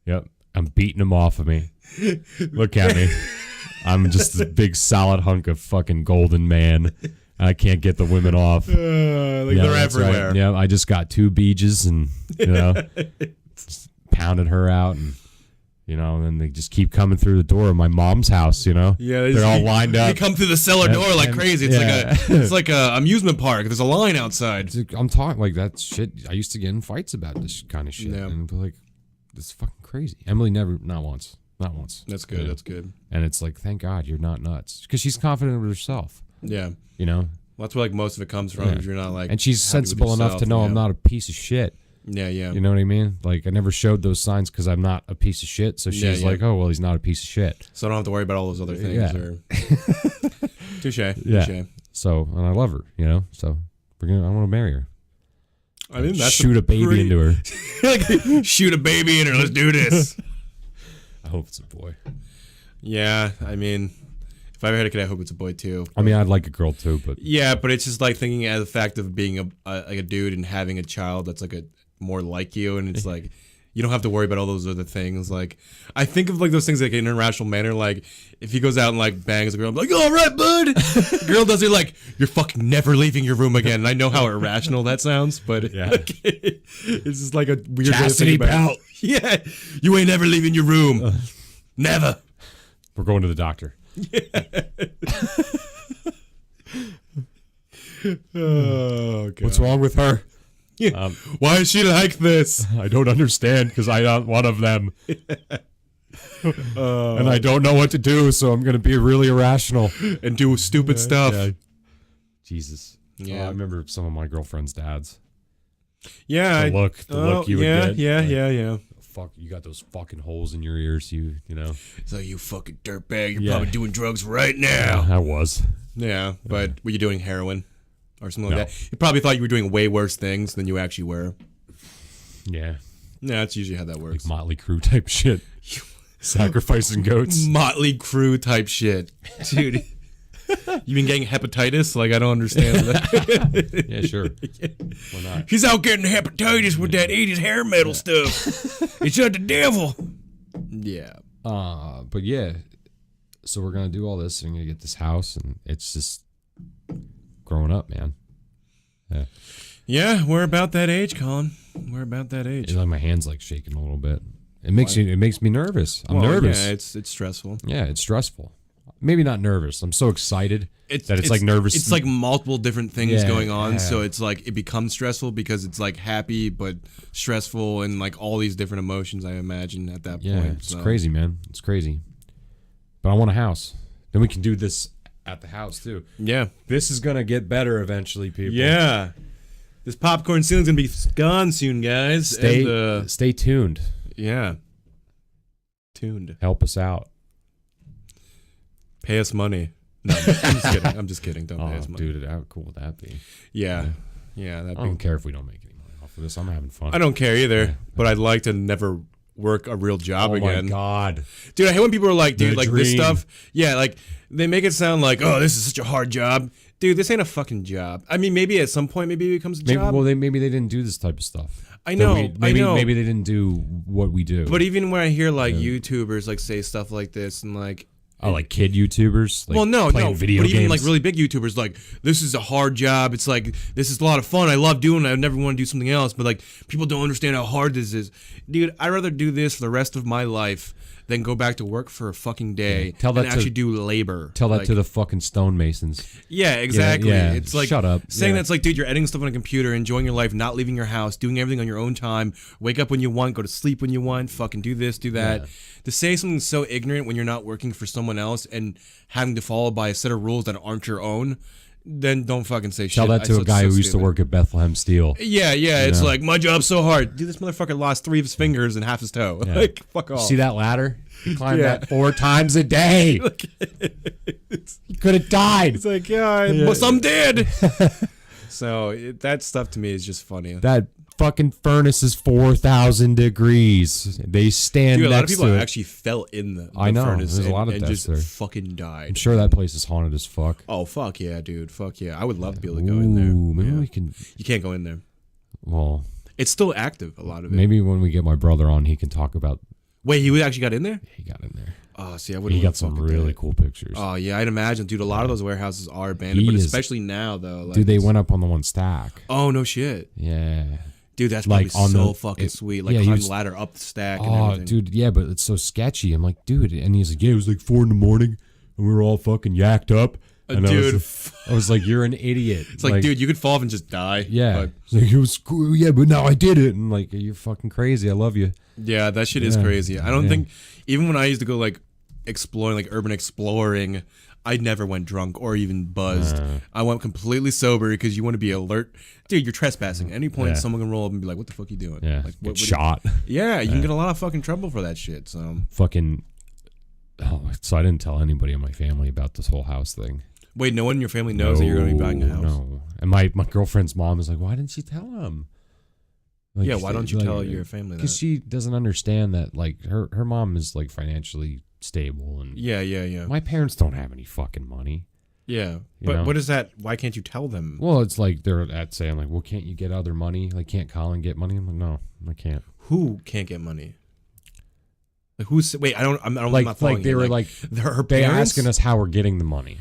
Yep. I'm beating him off of me. Look at me. I'm just a big solid hunk of fucking golden man. I can't get the women off. They're everywhere. Right. Yeah, I just got 2 beaches and, just pounded her out and, and then they just keep coming through the door of my mom's house, Yeah, they're all lined up. They come through the cellar door like crazy. It's like a amusement park. There's a line outside. I'm talking like that shit. I used to get in fights about this kind of shit. Yeah. And be like, this is fucking crazy. Emily never, not once. That's good. That's good. And it's like, thank God you're not nuts. Because she's confident with herself. Yeah. Well, that's where most of it comes from. If you're not like, and she's sensible enough to know I'm not a piece of shit. Yeah. You know what I mean? Like, I never showed those signs because I'm not a piece of shit. So she's like, oh, well, he's not a piece of shit. So I don't have to worry about all those other things. Yeah. Touche. Yeah. So, and I love her, So I want to marry her. I mean, that's shoot a baby into her. Shoot a baby in her. Let's do this. I hope it's a boy. Yeah, I mean, if I ever had a kid, I hope it's a boy too. I mean, I'd like a girl too, but yeah, but it's just like thinking of the fact of being like a dude and having a child that's like a more like you, and it's like you don't have to worry about all those other things. Like I think of like those things like in an irrational manner. Like if he goes out and like bangs a girl, I'm like, all right, bud. The girl does it like you're fucking never leaving your room again. And I know how irrational that sounds, but yeah, it's just like a weird chastity belt. Yeah, you ain't never leaving your room. Never. We're going to the doctor. Oh, God. What's wrong with her? Yeah. Why is she like this? I don't understand because I'm not one of them. And I don't know what to do, so I'm going to be really irrational. And do stupid stuff. Yeah. Jesus. Yeah. I remember some of my girlfriend's dads. Yeah. The look you would get. Yeah. Fuck, you got those fucking holes in your ears, you know. So you fucking dirtbag, you're probably doing drugs right now. Yeah, I was. Yeah, but were you doing heroin or something like that? You probably thought you were doing way worse things than you actually were. Yeah. Yeah, that's usually how that works. Like Motley Crue type shit. Sacrificing goats. Motley Crue type shit. Dude. You been getting hepatitis? Like, I don't understand that. Yeah, sure. Why not? He's out getting hepatitis with that 80s hair metal stuff. It's not the devil. Yeah. But yeah. So we're going to do all this. And I'm going to get this house. And it's just growing up, man. Yeah. Yeah, we're about that age, Colin. We're about that age. It's like my hand's like shaking a little bit. It makes me nervous. I'm nervous. Yeah, it's stressful. Yeah, it's stressful. Maybe not nervous. I'm so excited that it's like nervous. It's like multiple different things going on. So it's like it becomes stressful because it's like happy but stressful and like all these different emotions, I imagine, at that point. Yeah, it's crazy, man. It's crazy. But I want a house. Then we can do this at the house too. Yeah. This is going to get better eventually, people. Yeah. This popcorn ceiling's going to be gone soon, guys. Stay tuned. Yeah. Tuned. Help us out. Pay us money. No, I'm just kidding. Don't pay us money. Dude, how cool would that be? Yeah. I don't care if we don't make any money off of this. I'm having fun. I don't care either, but I'd like to never work a real job again. Oh my God. Dude, I hate when people are like, dude, The like dream. this stuff. Yeah, like they make it sound like, oh, this is such a hard job. Dude, this ain't a fucking job. I mean, maybe at some point, maybe it becomes a job. Well, maybe they didn't do this type of stuff. I know. I know. Maybe they didn't do what we do. But even when I hear like YouTubers like say stuff like this and like, oh, like kid YouTubers? Like well, no, video but even games? like really big YouTubers, like this is a hard job. It's like this is a lot of fun. I love doing it. I never want to do something else. But like people don't understand how hard this is, dude. I'd rather do this for the rest of my life than go back to work for a fucking day and actually do labor. Tell that to the fucking stonemasons. Yeah, exactly. Yeah, it's like shut up. Saying that's like, dude, you're editing stuff on a computer, enjoying your life, not leaving your house, doing everything on your own time. Wake up when you want, go to sleep when you want. Fucking do this, do that. Yeah. To say something so ignorant when you're not working for someone else and having to follow by a set of rules that aren't your own, then don't fucking say shit. Tell that to a guy who used to work at Bethlehem Steel. Yeah. It's like, my job's so hard. Dude, this motherfucker lost 3 of his fingers and half his toe. Yeah. Like, fuck off. See that ladder? He climbed that 4 times a day. He could have died. It's like, yeah. Some did. So that stuff to me is just funny. That fucking furnace is 4,000 degrees. They stand Dude, a lot of next people to it. actually fell in the I know. furnace There's a lot of and deaths just there. fucking died. I'm sure that place is haunted as fuck. Oh, fuck yeah, dude. Fuck yeah. I would love to be able to go in there. Maybe we can. You can't go in there. Well, it's still active, a lot of it. Maybe when we get my brother on, he can talk about. Wait, he actually got in there? He got in there. Oh, see, I would. He got some really cool pictures. Oh yeah, I'd imagine, dude. A lot of those warehouses are abandoned, but especially now, though. Like, dude, they went up on the one stack. Oh no, shit. Yeah. Dude, that's probably so fucking sweet. Like climbing the ladder up the stack. And everything. Dude, yeah, but it's so sketchy. I'm like, dude, and he's like, yeah, it was like 4 a.m, and we were all fucking yacked up. And dude, I was like, you're an idiot. It's like, dude, you could fall off and just die. Yeah. It's like, it was cool. Yeah, but now I did it. And like, you're fucking crazy. I love you. Yeah, that shit is crazy. I don't think, even when I used to go like exploring, like urban exploring, I never went drunk or even buzzed. I went completely sober because you want to be alert. Dude, you're trespassing. At any point, someone can roll up and be like, what the fuck are you doing? Yeah. Like, what shot. Yeah, you can get a lot of fucking trouble for that shit. So fucking. Oh, so I didn't tell anybody in my family about this whole house thing. Wait, no one in your family knows that you're going to be buying a house? No. And my girlfriend's mom is like, why didn't you tell him? Like, yeah, why don't you tell your family that? Because she doesn't understand that, like, her mom is, like, financially stable. And Yeah. my parents don't have any fucking money. Yeah. But what is that? Why can't you tell them? Well, it's like they're at saying, like, well, can't you get other money? Like, can't Colin get money? I'm like, no, I can't. Who can't get money? Like, who's... Wait, I'm not like following they you. were like her they parents? asking us how we're getting the money.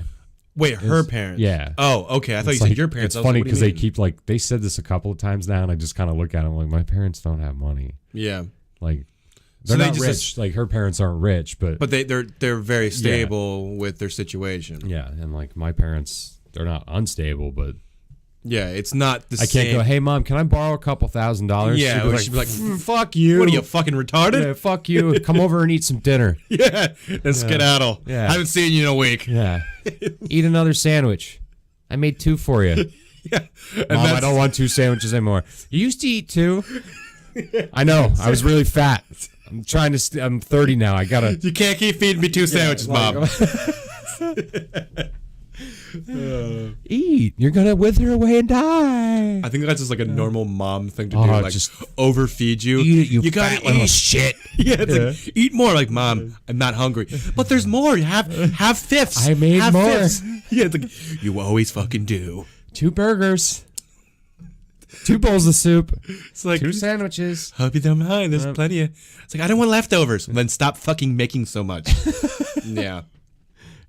Wait, her parents? Yeah. Oh, okay. I thought you like, said your parents. It's funny because they keep like they said this a couple of times now, and I just kind of look at them like my parents don't have money. Yeah. Like they're not rich. Like her parents aren't rich, but they're very stable with their situation. Yeah, and like my parents, they're not unstable, but yeah, it's not the same. I can't go, hey mom, can I borrow a couple $1,000? Yeah, she'd be like, fuck you. What are you, fucking retarded? Yeah, fuck you. Come over and eat some dinner. Yeah, and skedaddle. Yeah. I haven't seen you in a week. Yeah. Eat another sandwich. I made 2 for you. Yeah. Mom, I don't want 2 sandwiches anymore. You used to eat 2. I know. I was really fat. I'm trying to. I'm 30 now. I gotta. You can't keep feeding me 2 sandwiches, Mom. Eat. You're gonna wither away and die. I think that's just like a normal mom thing to do. Like just overfeed you. Eat it, you gotta fat little shit. Yeah, it's like, eat more. Like, Mom, I'm not hungry. But there's more. Have fifths. I made more. Fifths. Yeah, it's like, you always fucking do. 2 burgers. 2 bowls of soup. It's like 2 sandwiches. Hope you don't mind. There's plenty of. It's like, I don't want leftovers. Then stop fucking making so much. Yeah.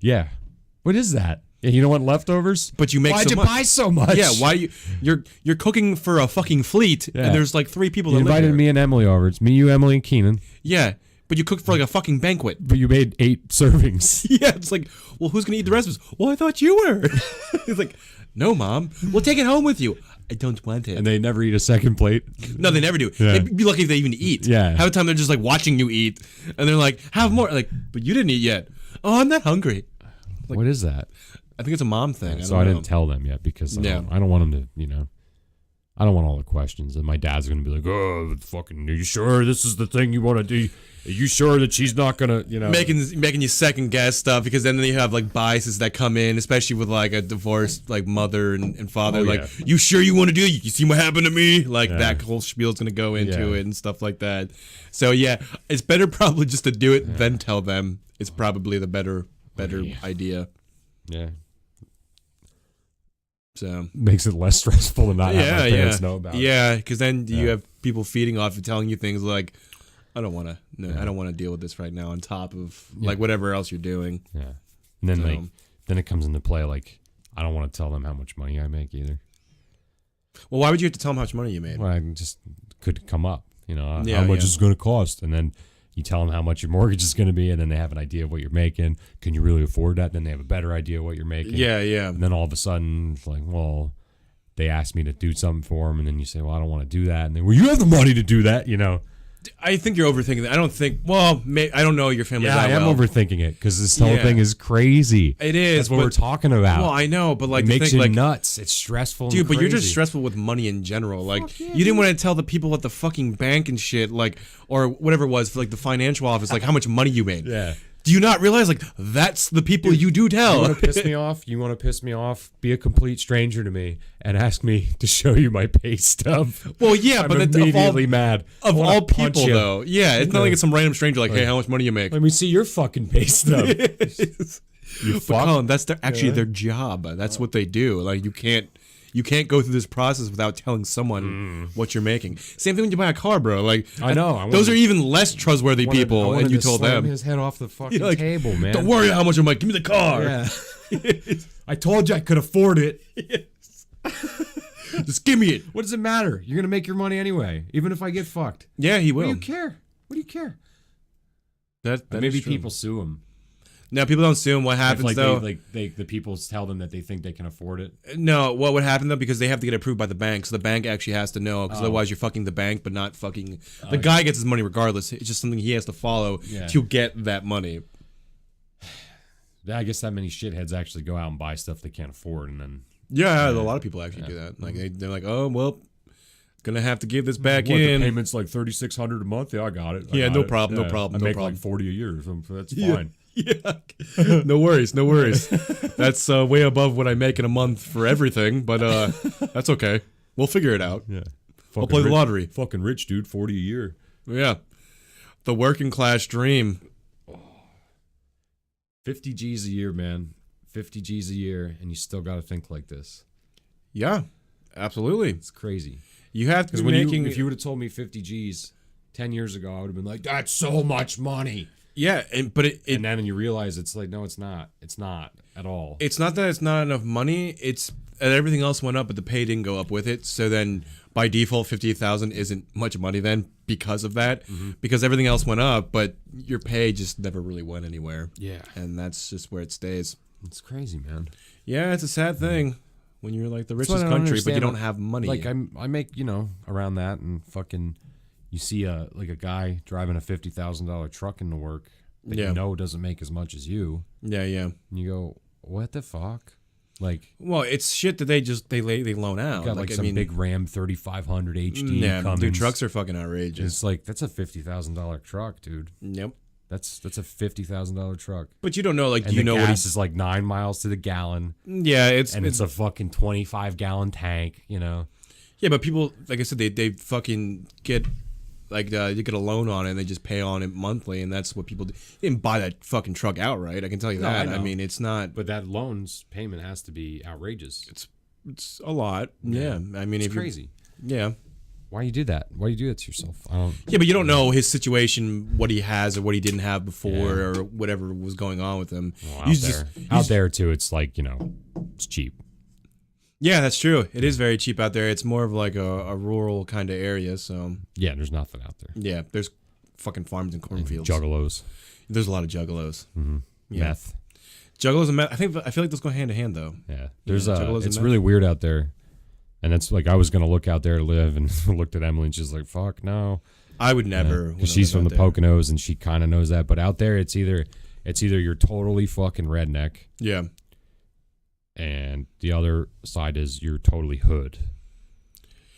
Yeah. What is that? Yeah, you don't want leftovers? But you make Why'd so you much. buy so much? Yeah, why you're cooking for a fucking fleet and there's like 3 people You that live invited here. me and Emily over. It's me, you, Emily, and Keenan. Yeah, but you cooked for like a fucking banquet. But you made 8 servings. Yeah, it's like, well, who's gonna eat the rest of us? Well, I thought you were. He's like, no, Mom. We'll take it home with you. I don't want it. And they never eat a second plate. No, they never do. Yeah. They'd be lucky if they even eat. Yeah. Half the time they're just like watching you eat, and they're like, have more. Like, but you didn't eat yet. Oh, I'm not hungry. Like, what is that? I think it's a mom thing. So I didn't tell them yet because I don't want them to, I don't want all the questions. And my dad's going to be like, oh, fucking, are you sure this is the thing you want to do? Are you sure that she's not going to, Making you second guess stuff because then you have like biases that come in, especially with like a divorced like mother and father. You sure you want to do it? You see what happened to me? Like that whole spiel's going to go into it and stuff like that. So yeah, it's better probably just to do it than tell them. It's probably the better idea. Yeah. So makes it less stressful to not have my parents know about it. Yeah, because then you have people feeding off and telling you things like, I don't want to deal with this right now on top of like whatever else you're doing. Yeah. And then then it comes into play like I don't want to tell them how much money I make either. Well, why would you have to tell them how much money you made? Well, I just could come up, how much is it going to cost, and then you tell them how much your mortgage is going to be, and then they have an idea of what you're making. Can you really afford that? Then they have a better idea of what you're making. Yeah, yeah. And then all of a sudden, it's like, well, they asked me to do something for them, and then you say, well, I don't want to do that. And then, well, you have the money to do that, I think you're overthinking that. I don't think. Well, I don't know your family. Yeah, that I am well. overthinking it because this whole thing is crazy. It is. That's what we're talking about. Well, I know, but like it makes you like, nuts. It's stressful, dude. and But crazy. you're just stressful with money in general. Like you didn't want to tell the people at the fucking bank and shit, like or whatever it was, for like the financial office, like how much money you made. Yeah. Do you not realize like that's the people you do tell? You want to piss me off? You want to piss me off? Be a complete stranger to me and ask me to show you my pay stub. Well, yeah, I'm but immediately mad. Of all people, though, yeah, it's not like it's some random stranger like, hey, how much money you make? Let me see your fucking pay stub. You fuck. Colin, that's actually their job. That's what they do. Like you can't go through this process without telling someone what you're making. Same thing when you buy a car, bro. Like I know. Those are even less trustworthy people, and you told them. His head off the fucking table, man. Don't worry how much I'm like. Give me the car. Yeah. I told you I could afford it. Just give me it. What does it matter? You're gonna make your money anyway, even if I get fucked. Yeah, he will. What do you care? What do you care? That maybe people sue him. Now people don't sue him. What happens though? The people tell them that they think they can afford it. No, what would happen though? Because they have to get approved by the bank, so the bank actually has to know. Because otherwise, you're fucking the bank, but not fucking. The guy gets his money regardless. It's just something he has to follow to get that money. I guess that many shitheads actually go out and buy stuff they can't afford, and then a lot of people actually do that. Like they're like, oh well, gonna have to give this back in. The payment's like $3,600 a month. Yeah, I got it. No problem. I make like 40 a year, so that's fine. Yeah. No worries. No worries. That's way above what I make in a month for everything, but that's okay. We'll figure it out. Yeah. I'll play the lottery. Fucking rich, dude. 40 a year. Yeah. The working class dream. 50 G's a year, man. 50 G's a year, and you still got to think like this. Yeah, absolutely. It's crazy. You have to be making... If you would have told me 50 G's 10 years ago, I would have been like, that's so much money. Yeah, and then you realize it's like, no, it's not. It's not at all. It's not that it's not enough money. It's and everything else went up, but the pay didn't go up with it. So then, by default, 50,000 isn't much money then because of that. Because everything else went up, but your pay just never really went anywhere. Yeah, and that's just where it stays. It's crazy, man. Yeah, it's a sad thing when you're like the richest country, but you don't have money. Like I make around that, and fucking, you see a guy driving a $50,000 truck into work that you know doesn't make as much as you. Yeah, yeah. And you go, what the fuck? Like, well, it's shit that they loan out. Got like some big Ram 3500 HD. Yeah, Cummins. Dude, trucks are fucking outrageous. It's like, that's a $50,000 truck, dude. Yep. That's a $50,000 truck. But you don't know, like, and you know, gas is like 9 miles to the gallon. Yeah, it's a fucking 25-gallon tank. You know. Yeah, but people, like I said, they fucking get. Like, you get a loan on it and they just pay on it monthly, and that's what people do. You didn't buy that fucking truck outright, I can tell you that. I mean, it's not... But that loan's payment has to be outrageous. It's a lot. Yeah. I mean, it's crazy. Yeah. Why you do that? Why do you do that to yourself? I don't... Yeah, but you don't know his situation, what he has or what he didn't have before or whatever was going on with him. Well, out there, too, it's like, it's cheap. Yeah, that's true. It is very cheap out there. It's more of like a rural kind of area, so... Yeah, there's nothing out there. Yeah, there's fucking farms and cornfields. Juggalos. There's a lot of juggalos. Mm-hmm. Yeah. Meth. Juggalos and meth. I feel like those go hand in hand, though. Yeah. It's really weird out there. And it's like, I was going to look out there to live, and looked at Emily, and she's like, fuck, no. I would never. Because she's from the Poconos, and she kind of knows that. But out there, it's either you're totally fucking redneck. Yeah. And the other side is you're totally hood.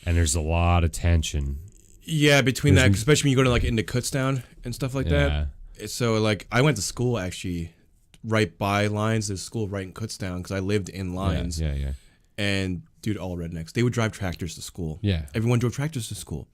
And there's a lot of tension. Yeah, between that, especially when you go to like into Kutztown and stuff like that. So like, I went to school actually right by Lines. There's a school right in Kutztown because I lived in Lines. Yeah. And dude, all rednecks. They would drive tractors to school. Yeah. Everyone drove tractors to school.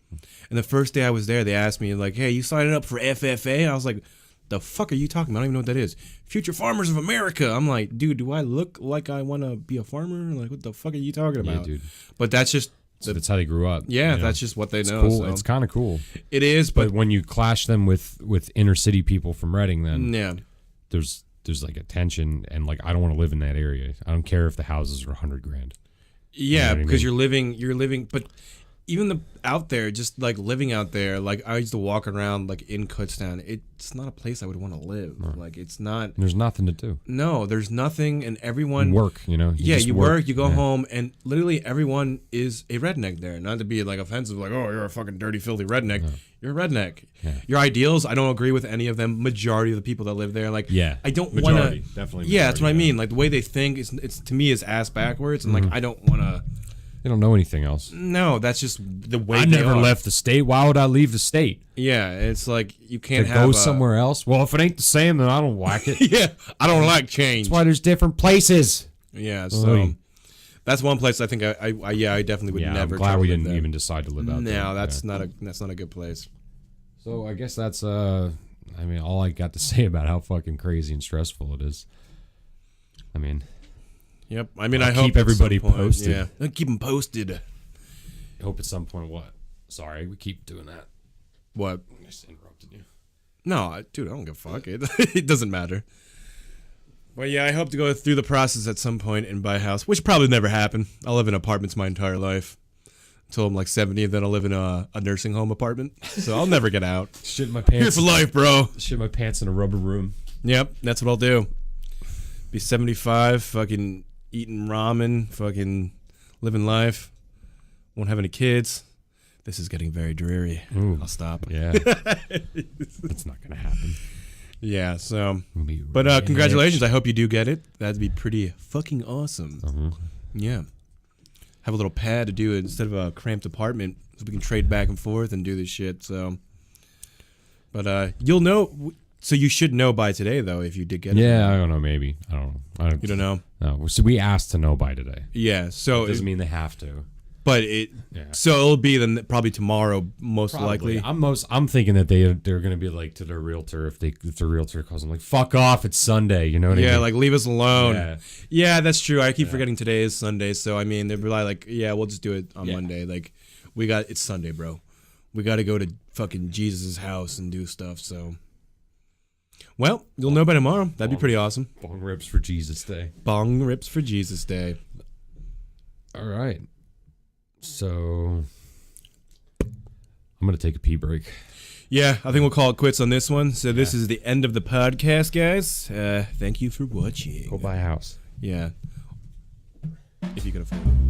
And the first day I was there, they asked me like, "Hey, you signing up for FFA?" And I was like, the fuck are you talking about? I don't even know what that is. Future Farmers of America. I'm like, dude, do I look like I want to be a farmer? Like, what the fuck are you talking about? Yeah, dude. But that's just... that's how they grew up. Yeah, that's just what they know. Cool. So. It's kind of cool. It is, but when you clash them with inner city people from Reading, then there's like a tension, and like, I don't want to live in that area. I don't care if the houses are $100,000. Yeah, you know because you're living, but even out there, just like living out there, like I used to walk around like in Kutztown. It's not a place I would want to live. No. Like it's not. There's nothing to do. No, there's nothing, and everyone work. You work. You go home, and literally everyone is a redneck there. Not to be like offensive, like you're a fucking dirty, filthy redneck. No. You're a redneck. Yeah. Your ideals, I don't agree with any of them. Majority of the people that live there, like I don't want to. Definitely. Yeah, that's what I mean. Like the way they think is, it's to me is ass backwards, and like I don't want to. They don't know anything else. No, that's just the way I never left the state. Why would I leave the state? Yeah, it's like you can't go somewhere else. Well, if it ain't the same, then I don't like it. Yeah, I don't like change. That's why there's different places. Yeah, so that's one place I think I definitely would never. I'm glad we didn't even decide to live out there. No, that's not a good place. So I guess that's I mean, all I got to say about how fucking crazy and stressful it is. I mean. Yep. I mean, I hope keep everybody posted. Yeah, I'll keep them posted. I hope at some point. What? Sorry, we keep doing that. What? I just interrupted you. No, dude, I don't give a fuck. It doesn't matter. Well, yeah, I hope to go through the process at some point and buy a house, which probably never happen. I'll live in apartments my entire life until I'm like 70, and then I'll live in a nursing home apartment. So I'll never get out. Shit my pants. Here for life, bro. Shit my pants in a rubber room. Yep, that's what I'll do. Be 75, fucking eating ramen, fucking living life. Won't have any kids. This is getting very dreary. Ooh, I'll stop. Yeah. That's not going to happen. Yeah, so. But congratulations. I hope you do get it. That'd be pretty fucking awesome. Uh-huh. Yeah. Have a little pad to do it instead of a cramped apartment so we can trade back and forth and do this shit, so. But you'll know. So you should know by today, though, if you did get it. Yeah, I don't know. Maybe I don't know. You don't know? No. So we asked to know by today. Yeah. So It doesn't mean they have to. But so it'll be then probably tomorrow, most likely. I'm thinking that they're gonna be like to their realtor if the realtor calls them like, fuck off, it's Sunday, you know what I mean? Yeah, like leave us alone. Yeah, that's true. I keep forgetting today is Sunday, so I mean they'd be like, yeah, we'll just do it on Monday. Like it's Sunday, bro. We got to go to fucking Jesus' house and do stuff. So, well, you'll know by tomorrow. That'd be pretty awesome. Bong rips for Jesus Day. Bong rips for Jesus Day. All right. So I'm gonna take a pee break. Yeah, I think we'll call it quits on this one. So this is the end of the podcast, guys. Thank you for watching. Go buy a house. Yeah, if you can afford it.